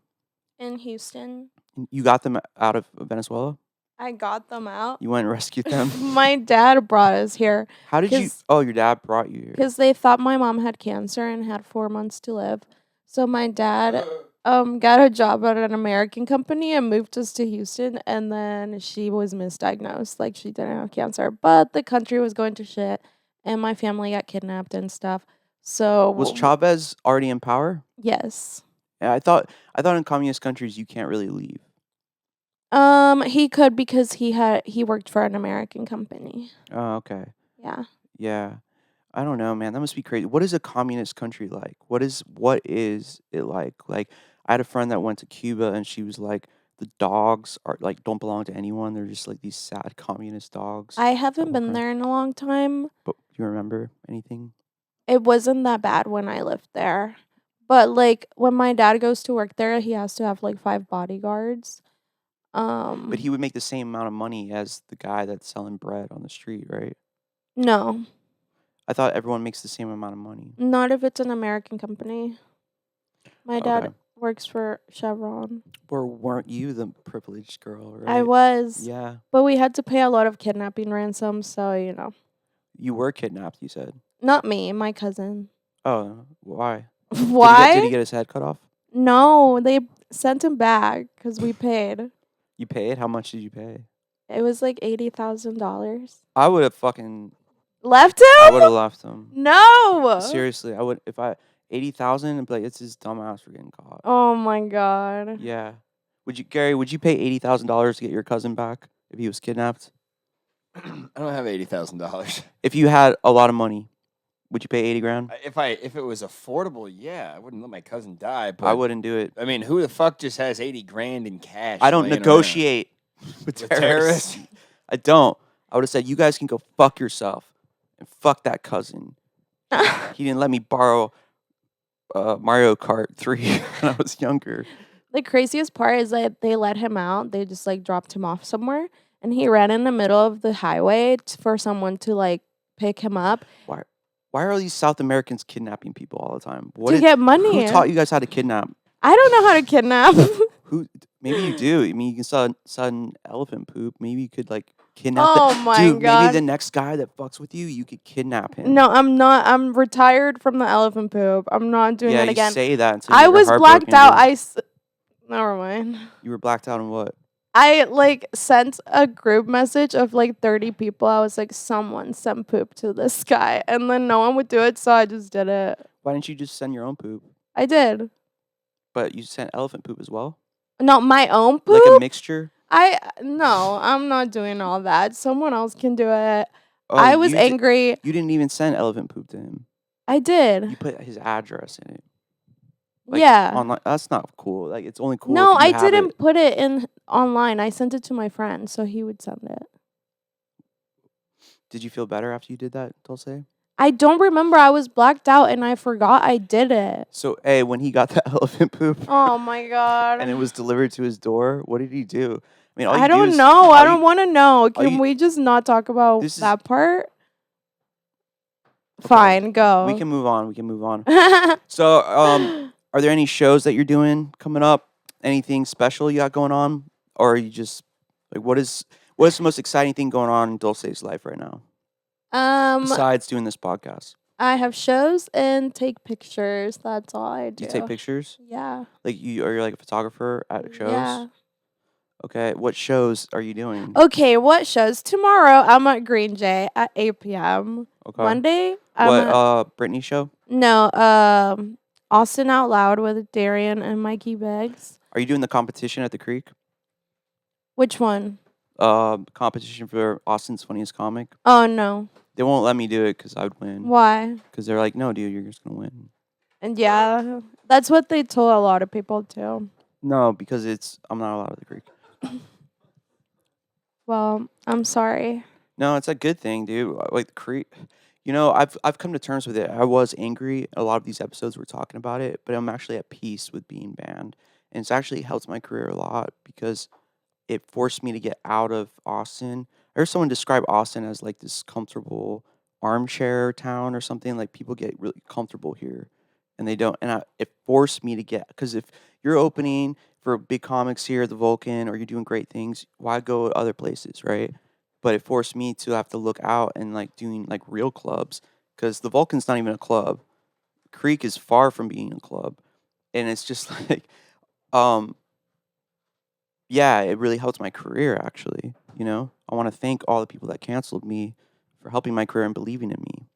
In Houston, You got them out of Venezuela? I got them out. You went and rescued them? My dad brought us here How did you? 'Cause- Oh, your dad brought you here. because they thought my mom had cancer and had 4 months to live. So my dad got a job at an American company and moved us to Houston, and then she was misdiagnosed, like she didn't have cancer, but the country was going to shit, and my family got kidnapped and stuff. So Was Chavez already in power? yes. Yeah, I thought in communist countries you can't really leave. He could because he worked for an American company. Oh, okay. Yeah. Yeah. I don't know, man. That must be crazy. What is a communist country like? What is it like? Like, I had a friend that went to Cuba, and she was like, the dogs are like don't belong to anyone. They're just like these sad communist dogs. I Is that haven't what been kind? there in a long time. But do you remember anything? It wasn't that bad when I lived there. But like when my dad goes to work there, he has to have like 5 bodyguards. But he would make the same amount of money as the guy that's selling bread on the street, right? No, I thought everyone makes the same amount of money. not if it's an American company. My dad Okay. works for Chevron. Or weren't you the privileged girl, right? I was. Yeah. But we had to pay a lot of kidnapping ransoms, so You were kidnapped, you said. Not me, my cousin. Oh, why? Why? Did he get his head cut off? No, they sent him back because we paid. You paid? How much did you pay? It was like $80,000. I would have fucking. Left I him? would have left him. No. Seriously, I would. If I 80,000 and be like, it's his dumbass for getting caught. Oh my god. Yeah. Gary? Would you pay $80,000 to get your cousin back if he was kidnapped? I don't have $80,000. If you had a lot of money, would you pay 80 grand? If it was affordable, yeah, I wouldn't let my cousin die. But I wouldn't do it. I mean, who the fuck just has 80 grand in cash? I don't laying negotiate with With terrorists. terrorists? I don't. I would have said, you guys can go fuck yourself and fuck that cousin. He didn't let me borrow Mario Kart 3 when I was younger. The craziest part is that they let him out. They just like dropped him off somewhere, and he ran in the middle of the highway for someone to like pick him up Why are all these South Americans kidnapping people all the time? to get money. Who taught you guys how to kidnap? I don't know how to kidnap. Who? Maybe you do. I mean, you can sell elephant poop. Maybe you could like kidnap. Oh my Dude, god. maybe the next guy that fucks with you, you could kidnap him. No, I'm not. I'm retired from the elephant poop. I'm not doing yeah, that again. you say that until I you're was blacked heartbroken, out. dude. Never mind. You were blacked out on what? I like sent a group message of like 30 people. I was like, someone send poop to this guy. And then no one would do it, so I just did it. Why didn't you just send your own poop? I did. But you sent elephant poop as well? Not my own poop. Like a mixture? No, I'm not doing all that. Someone else can do it. Oh, I was angry. You didn't even send elephant poop to him. I did. You put his address in it. Yeah. Online. That's not cool. Like, it's only cool. No, if you I have didn't it. put it in online. I sent it to my friend, so he would send it. Did you feel better after you did that, Dulce? I don't remember. I was blacked out and I forgot I did it. So, hey, when he got the elephant poop Oh my god. and it was delivered to his door, what did he do? I mean, I don't know. I don't want to know. Can we just not talk about that part? Okay. Fine, go. We can move on. So, are there any shows that you're doing coming up? Anything special you got going on? Or are you just like what is the most exciting thing going on in Dulce's life right now? Besides doing this podcast. I have shows and take pictures. That's all I do. You take pictures? Yeah. Like you're like a photographer at shows? Yeah. Okay. What shows are you doing? Okay, what shows? Tomorrow I'm at Green Jay at 8 p.m. Okay. Monday. Britney show? No, Austin Out Loud with Darian and Mikey Beggs. Are you doing the competition at the Creek? Which one? Competition for Austin's funniest comic. Oh no. They won't let me do it because I would win. Why? Because they're like, no, dude, you're just gonna win. And yeah, that's what they told a lot of people too. No, because I'm not allowed at the Creek. Well, I'm sorry. No, it's a good thing, dude. Like the Creek, I've come to terms with it. I was angry. A lot of these episodes were talking about it, but I'm actually at peace with being banned, and it's actually helped my career a lot because it forced me to get out of Austin. I heard someone describe Austin as like this comfortable armchair town or something. Like people get really comfortable here, and they don't. And it forced me to get because if you're opening for big comics here at the Vulcan or you're doing great things, why go other places, right? But it forced me to have to look out and like doing like real clubs because the Vulcan's not even a club. Creek is far from being a club, and it's just like, yeah, it really helped my career actually. I want to thank all the people that canceled me for helping my career and believing in me.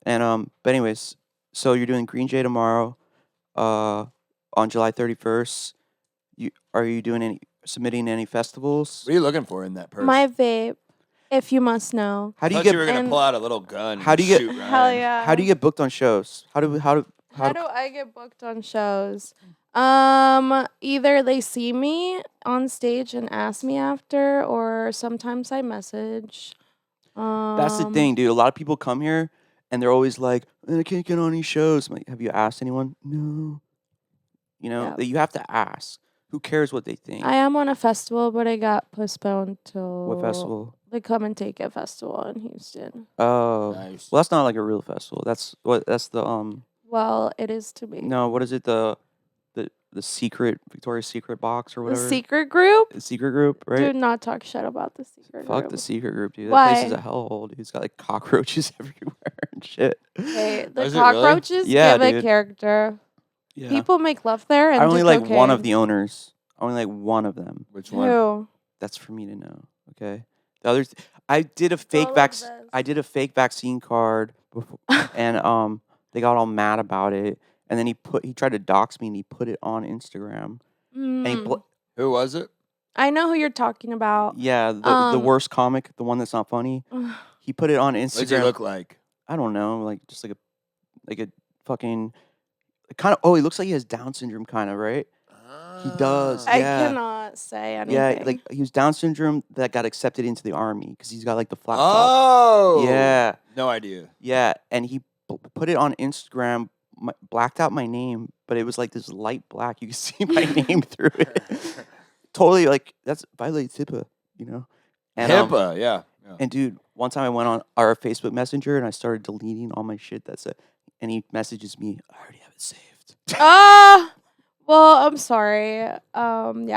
And but anyways, so you're doing Green Jay tomorrow, on July 31st. Are you doing submitting any festivals? What are you looking for in that person? My vape. If you must know. How do you I thought get? you were gonna and- pull out a little gun. How and do you get- shoot Ryan. Hell yeah. How do you get booked on shows? How do How do I get booked on shows? Either they see me on stage and ask me after, or sometimes I message. That's the thing, dude. A lot of people come here and they're always like, I can't get on any shows. I'm like, have you asked anyone? No. You know, Yeah. that you have to ask. Who cares what they think? I am on a festival, but it got postponed till What festival? the Come and Take It festival in Houston. Oh, Nice. well, that's not like a real festival. That's what. That's the Well, it is to me. No, what is it? The secret Victoria's Secret box or The whatever. secret group? The secret group, right? Do not talk shit about the secret Fuck group. the secret group, dude. That place is Why? a hellhole, dude. It's got like cockroaches everywhere and shit. Okay, the Is it really? cockroaches Yeah, give dude. a character. Yeah. People make love there and I only do like one of cocaine. the owners. I only like one of them. Which one? Who? That's for me to know. Okay. The others, I did a fake like vac. this. I did a fake vaccine card before, and they got all mad about it. And then he tried to dox me and he put it on Instagram. And he Mm. Who was it? I know who you're talking about. yeah, the worst comic, the one that's not funny. He put it on What does he Instagram. look like? I don't know, like just like a fucking kind of. Oh, he looks like he has Down syndrome, kind of, right? He does. I Yeah. cannot say anything. Yeah, like he was Down syndrome that got accepted into the army because he's got like the flat top. Oh. Yeah, No idea. yeah, and he put it on Instagram, blacked out my name, but it was like this light black. You can see my name through it. Totally, like that's violates HIPAA, you know. And, HIPAA, yeah. And dude, one time I went on our Facebook Messenger and I started deleting all my shit. And he messages me, I already have it saved. Well, I'm sorry. Yeah,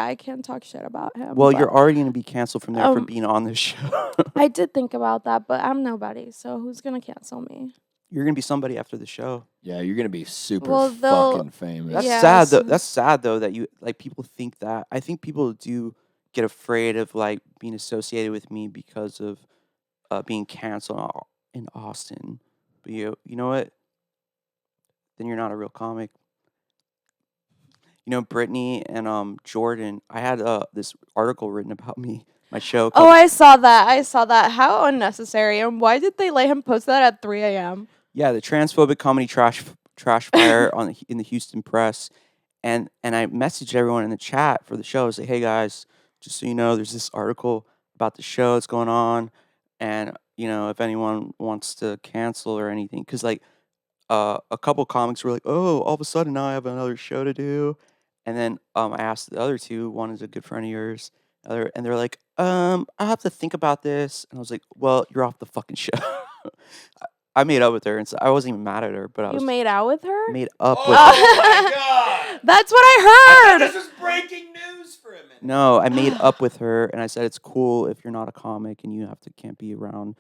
I can't talk shit about him. Well, but you're already gonna be canceled from there for Um, being on this show. I did think about that, but I'm nobody, so who's gonna cancel me? You're gonna be somebody after the show. Yeah, you're gonna be super Well, they'll- fucking famous. That's Yes. sad though. That's sad though that you like people think that. I think people do get afraid of like being associated with me because of being canceled in Austin. But you know what? Then you're not a real comic. You know, Brittany and Jordan. I had this article written about me, my show. Oh, called- I saw that. How unnecessary. And why did they let him post that at 3 a.m.? Yeah, the transphobic comedy trash fire in the Houston press, and I messaged everyone in the chat for the show. I was like, hey guys, just so you know, there's this article about the show that's going on, and you know if anyone wants to cancel or anything, because like a couple comics were like, oh, all of a sudden now I have another show to do, and then I asked the other two. One is a good friend of yours, and they're like, I'll have to think about this, and I was like, well, you're off the fucking show. I made up with her, and so I wasn't even mad at her, but I You was made out with her? made up Oh with. my god! That's what I heard. This is breaking news for a minute. No, I made up with her, and I said it's cool if you're not a comic and you can't be around,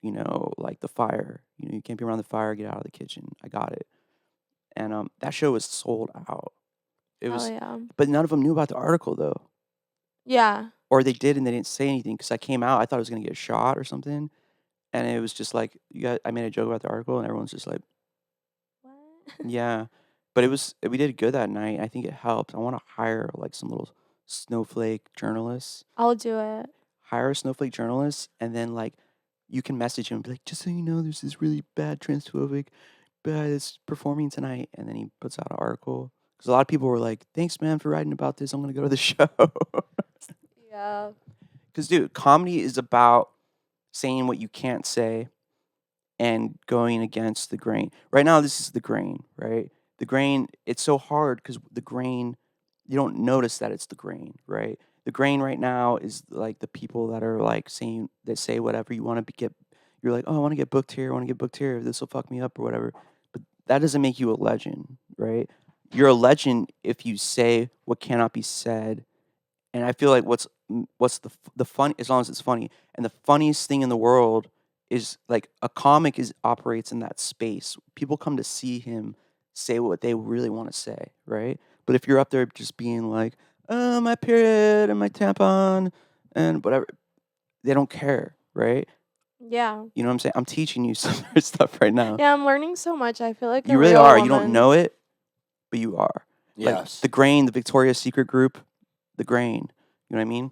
you know, like the fire. You know, you can't be around the fire. Get out of the kitchen. I got it, and that show was sold out. It was, yeah. but none of them knew about the article though, Yeah. or they did and they didn't say anything because I came out. I thought I was gonna get shot or something, and it was just like I made a joke about the article, and everyone's just like. What? Yeah, but we did good that night. I think it helped. I want to hire like some little snowflake journalists. I'll do it. Hire a snowflake journalist, and then like you can message him and be like, just so you know, there's this really bad transphobic guy that's performing tonight, and then he puts out an article because a lot of people were like, thanks man for writing about this. I'm gonna go to the show. Yeah. Because dude, comedy is about saying what you can't say and going against the grain. Right now, this is the grain, right? The grain, it's so hard because the grain, you don't notice that it's the grain, right? The grain right now is like the people that are like saying, that say whatever you want to get. You're like, oh, I want to get booked here. I want to get booked here. This will fuck me up or whatever. But that doesn't make you a legend, right? You're a legend if you say what cannot be said. And I feel like what's the fun, as long as it's funny. And the funniest thing in the world is like a comic operates in that space. People come to see him say what they really want to say, right? But if you're up there just being like, oh, my period and my tampon and whatever, they don't care, right? Yeah. You know what I'm saying? I'm teaching you some stuff right now. Yeah, I'm learning so much. I feel like You a really real are. woman. You don't know it, but you are. Like Yes. the grain, the Victoria's Secret group, the grain. You know what I mean?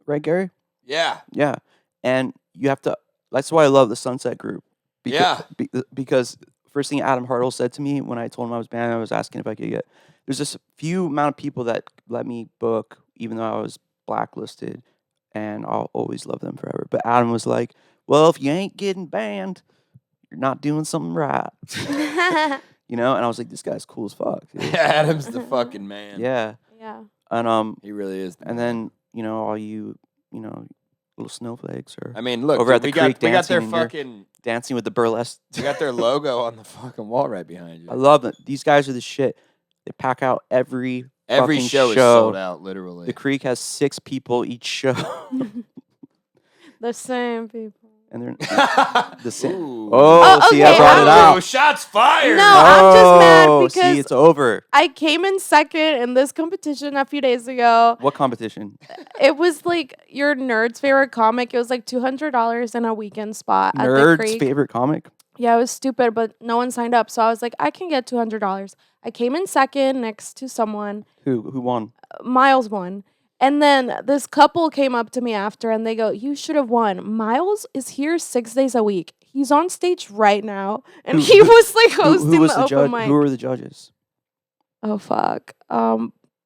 Right, Gary? Yeah. Yeah. And you have to. That's why I love the Sunset Group. Yeah. Because first thing Adam Hartle said to me when I told him I was banned, I was asking if I could get. There's just a few amount of people that let me book, even though I was blacklisted, and I'll always love them forever. But Adam was like, "Well, if you ain't getting banned, you're not doing something right." And I was like, "This guy's cool as fuck." Dude. Adam's the fucking man. Yeah. Yeah. And he really is. And then all you little snowflakes are. I mean, look, over dude, at the creek we got their dancing fucking dancing with the burlesque. We got their logo on the fucking wall right behind you. I love it. These guys are the shit. They pack out every show is sold out, literally. The creek has 6 people each show. The same people. And they're the same. Ooh. See, I brought it out. Shots fired. No, I'm just mad because see, it's over. I came in second in this competition a few days ago. What competition? It was like your nerd's favorite comic. It was like $200 in a weekend spot at the Nerd's creek. favorite comic? Yeah, it was stupid, but no one signed up. So I was like, I can get $200. I came in second next to someone. Who won? Miles won. And then this couple came up to me after and they go, "You should have won. Miles is here 6 days a week. He's on stage right now." And he was like hosting who was the open mic. Who were the judges? Oh, fuck.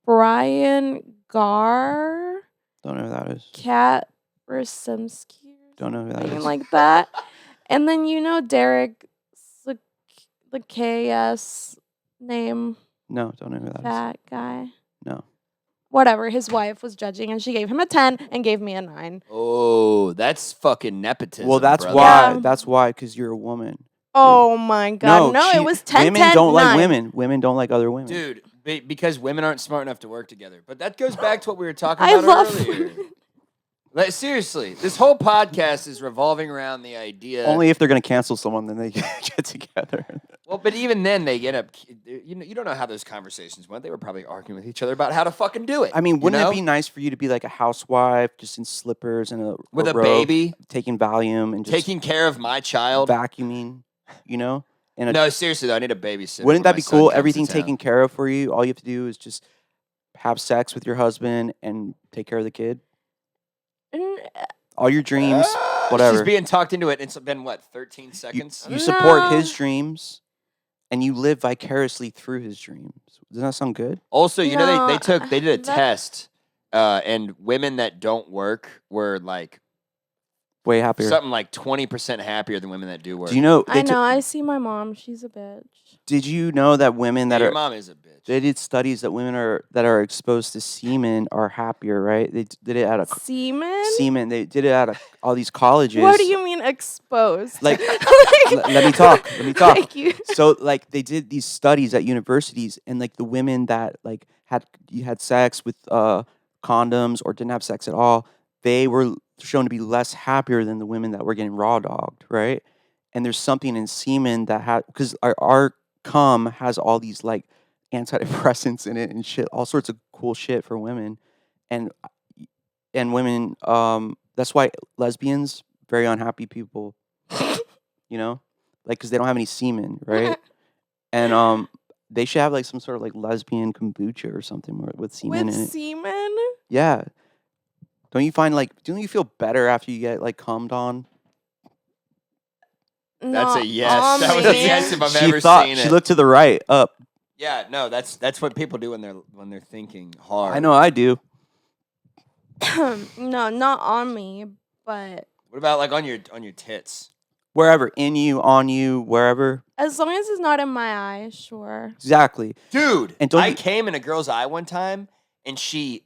Brian Garr. Don't know who that is. Kat Rasimski. Don't know who that is. Like that. And then Derek, the KS name. No, don't know who that is. That guy. No. Whatever, his wife was judging and she gave him a 10 and gave me a 9. Oh, that's fucking nepotism. Well, that's brother. why. Yeah. That's why, because you're a woman. Oh my God. No, it was 10, women 10, don't 9. like women. Women don't like other women. Dude, because women aren't smart enough to work together. But that goes back to what we were talking I about love earlier. women. Like, seriously, this whole podcast is revolving around the idea. Only if they're going to cancel someone, then they get together. Well, but even then, they end up. You don't know how those conversations went. They were probably arguing with each other about how to fucking do it. I mean, wouldn't it be nice for you to be like a housewife, just in slippers and with a robe, baby, taking Valium and just taking care of my child, vacuuming? No, seriously though, I need a babysitter. Wouldn't that when my be son cool? comes to Everything town. taken care of for you. All you have to do is just have sex with your husband and take care of the kid. All your dreams, whatever. She's being talked into it. It's been what, 13 seconds? You support No. his dreams, and you live vicariously through his dreams. Doesn't that sound good? Also, you know, No, they did a that- test, and women that don't work were like Way happier. something like 20% happier than women that do work. Do you know? I know. I see my mom. She's a bitch. Did you know that women that your are mom is a bitch. they did studies that women that are exposed to semen are happier, right? They did it at a Semen? semen. They did it at all these colleges. What do you mean exposed? Like, let me talk. Let me talk. Like you. So like they did these studies at universities, and like the women that like had sex with condoms or didn't have sex at all, they were shown to be less happier than the women that were getting raw dogged, right? And there's something in semen that had, because our cum has all these like antidepressants in it and shit, all sorts of cool shit for women, and women. That's why lesbians, very unhappy people, like because they don't have any semen, right? And they should have like some sort of like lesbian kombucha or something with semen With in it. semen? Yeah. Don't you feel better after you get like cummed on? That's a Not yes. on That was a me. yes if I've ever seen it. She looked to the right, up. Yeah, no, that's what people do when they're thinking hard. I know I do. No, not on me, but What about like on your tits? Wherever, in you, on you, wherever. as long as it's not in my eye, sure. Exactly. Dude, And don't I you- came in a girl's eye one time and she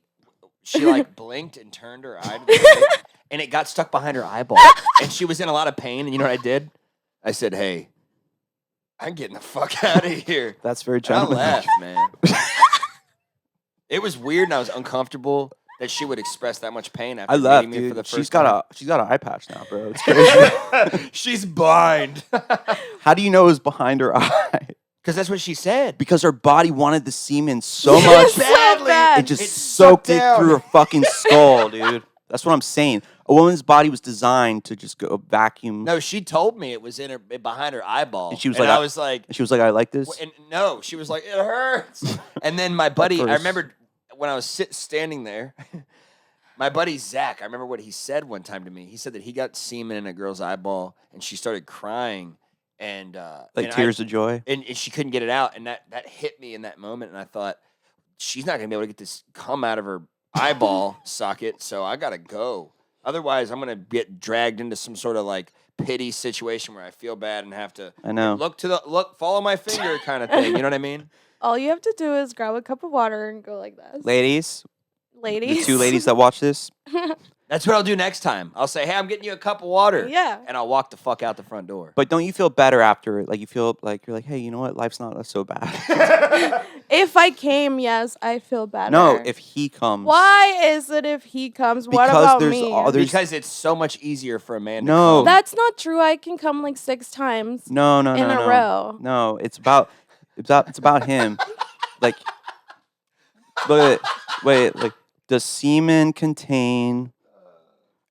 like blinked and turned her eye to the right, and it got stuck behind her eyeball. And she was in a lot of pain, and you know what I did? I said, "Hey, I'm getting the fuck out of here." That's very And I gentlemanly. left, man. It was weird and I was uncomfortable that she would express that much pain after I left, meeting me for the dude. first She's time. got an eye patch now, bro. It's crazy. She's blind. How do you know it was behind her eye? Because that's what she said. Because her body wanted the semen so much, So bad. it just It soaked sucked it down. through her fucking skull, dude. That's what I'm saying. A woman's body was designed to just go vacuum. No, she told me it was in her behind her eyeball. And she was and like, I was like, And she was like, I like this. and no, she was like, it hurts. And then my buddy, I first. remembered when I was standing there, My buddy Zach, I remember what he said one time to me. He said that he got semen in a girl's eyeball, and she started crying, and tears of joy, and she couldn't get it out, and that hit me in that moment, and I thought, she's not gonna be able to get this cum out of her eyeball socket, so I gotta go. Otherwise, I'm gonna get dragged into some sort of like pity situation where I feel bad and have to follow my finger kind of thing. You know what I mean? All you have to do is grab a cup of water and go like this. Ladies, the 2 ladies that watch this. That's what I'll do next time. I'll say, hey, I'm getting you a cup of water. Yeah. And I'll walk the fuck out the front door. But don't you feel better after it? Like you feel like you're like, hey, you know what? Life's not so bad. If I came, yes, I feel better. No, if he comes. Why is it if he comes? What Because about there's me? Because it's so much easier for a man to No. come. That's not true. I can come like 6 times No, in a row. No, it's about him. Like, wait, like, does semen contain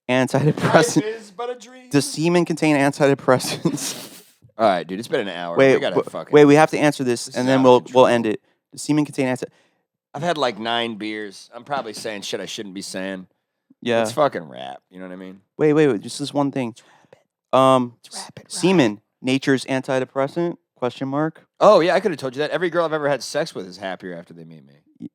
antidepressants? Life is but a dream. Does semen contain antidepressants? All right, dude, it's been an hour. Wait, we have to answer this and then we'll end it. Does semen contain I've had like 9 beers. I'm probably saying shit I shouldn't be saying. Yeah. It's fucking rap. You know what I mean? Wait. Just this one thing. Semen, nature's antidepressant? ? Oh yeah, I could have told you that. Every girl I've ever had sex with is happier after they meet me.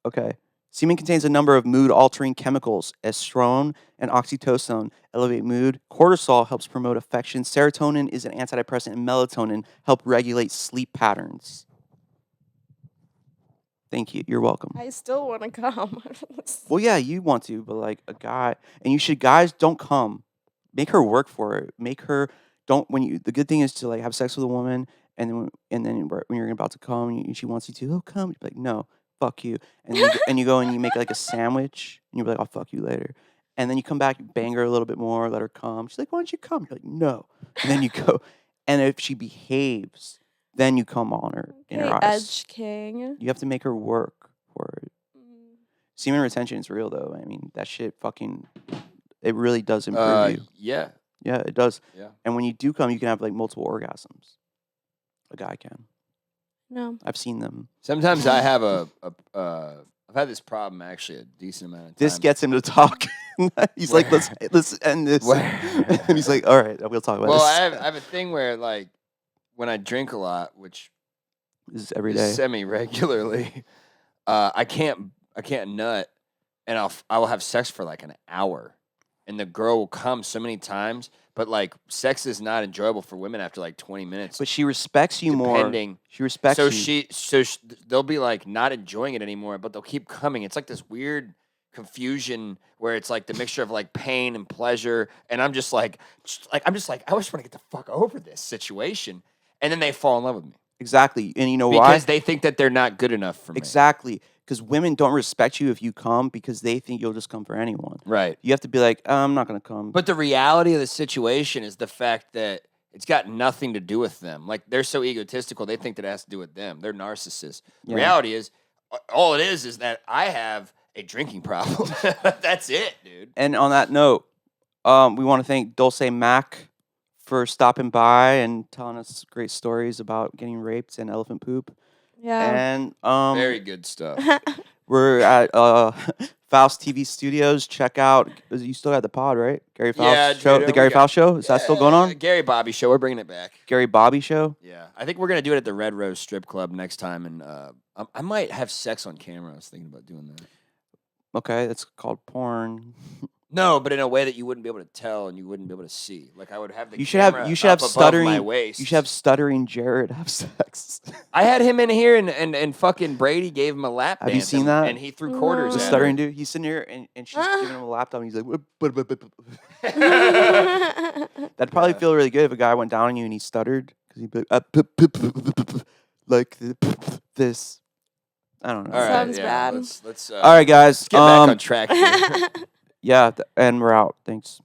Okay. Semen contains a number of mood-altering chemicals. Estrone and oxytocin elevate mood. Cortisol helps promote affection. Serotonin is an antidepressant, and melatonin help regulate sleep patterns. Thank you. You're welcome. I still want to come. Well, yeah, you want to, but like a guy, and guys don't come. Make her work for it. Make her the good thing is to like have sex with a woman, and then when you're about to come, and she wants you to, oh, come. You're like, no, fuck you. And you go and you make like a sandwich, and you're like, I'll fuck you later. And then you come back, you bang her a little bit more, let her come. She's like, why don't you come? You're like, no. And then you go, and if she behaves, then you come on her in her eyes. Edge king. You have to make her work for it. Semen retention is real, though. I mean, that shit it really does improve you. Yeah. Yeah, it does. Yeah. And when you do come, you can have like multiple orgasms. A guy can. No. I've seen them. Sometimes I have I've had this problem actually a decent amount of time. This gets him to talk. He's like, let's end this. And he's like, all right, we'll talk about this. Well, I have a thing where like when I drink a lot, which is every day, semi-regularly, I can't nut, and I will have sex for like an hour, and the girl will come so many times, but like sex is not enjoyable for women after like 20 minutes. But she respects you more. She respects you. So they'll be like not enjoying it anymore, but they'll keep coming. It's like this weird confusion where it's like the mixture of like pain and pleasure, and I'm just like I just want to get the fuck over this situation, and then they fall in love with me. Exactly, and you know why? Because why? they think that they're not good enough for me. Exactly. Because women don't respect you if you come because they think you'll just come for anyone. Right. You have to be like, I'm not going to come. But the reality of the situation is the fact that it's got nothing to do with them. Like, they're so egotistical, they think that it has to do with them. They're narcissists. The reality is, all it is that I have a drinking problem. That's it, dude. And on that note, we want to thank Dulce Mac for stopping by and telling us great stories about getting raped and elephant poop. Yeah. And very good stuff. We're at Faust TV Studios. Check out. You still got the pod, right? Gary Faust show. The Gary Faust show. Is that still going on? Gary Bobby show. We're bringing it back. Gary Bobby show. Yeah, I think we're gonna do it at the Red Rose Strip Club next time, and I might have sex on camera. I was thinking about doing that. Okay, that's called porn. No, but in a way that you wouldn't be able to tell and you wouldn't be able to see. Like I would have the you should have stuttering. My waist. You should have stuttering Jared have sex. I had him in here and fucking Brady gave him a lap dance. Have you seen that? And he threw quarters. The stuttering dude. He's sitting here and she's giving him a laptop. And he's like, that'd probably feel really good if a guy went down on you and he stuttered because he'd be like this. I don't know. All right, sounds bad. Let's all right, guys. Let's get back on track here. Yeah, and we're out. Thanks.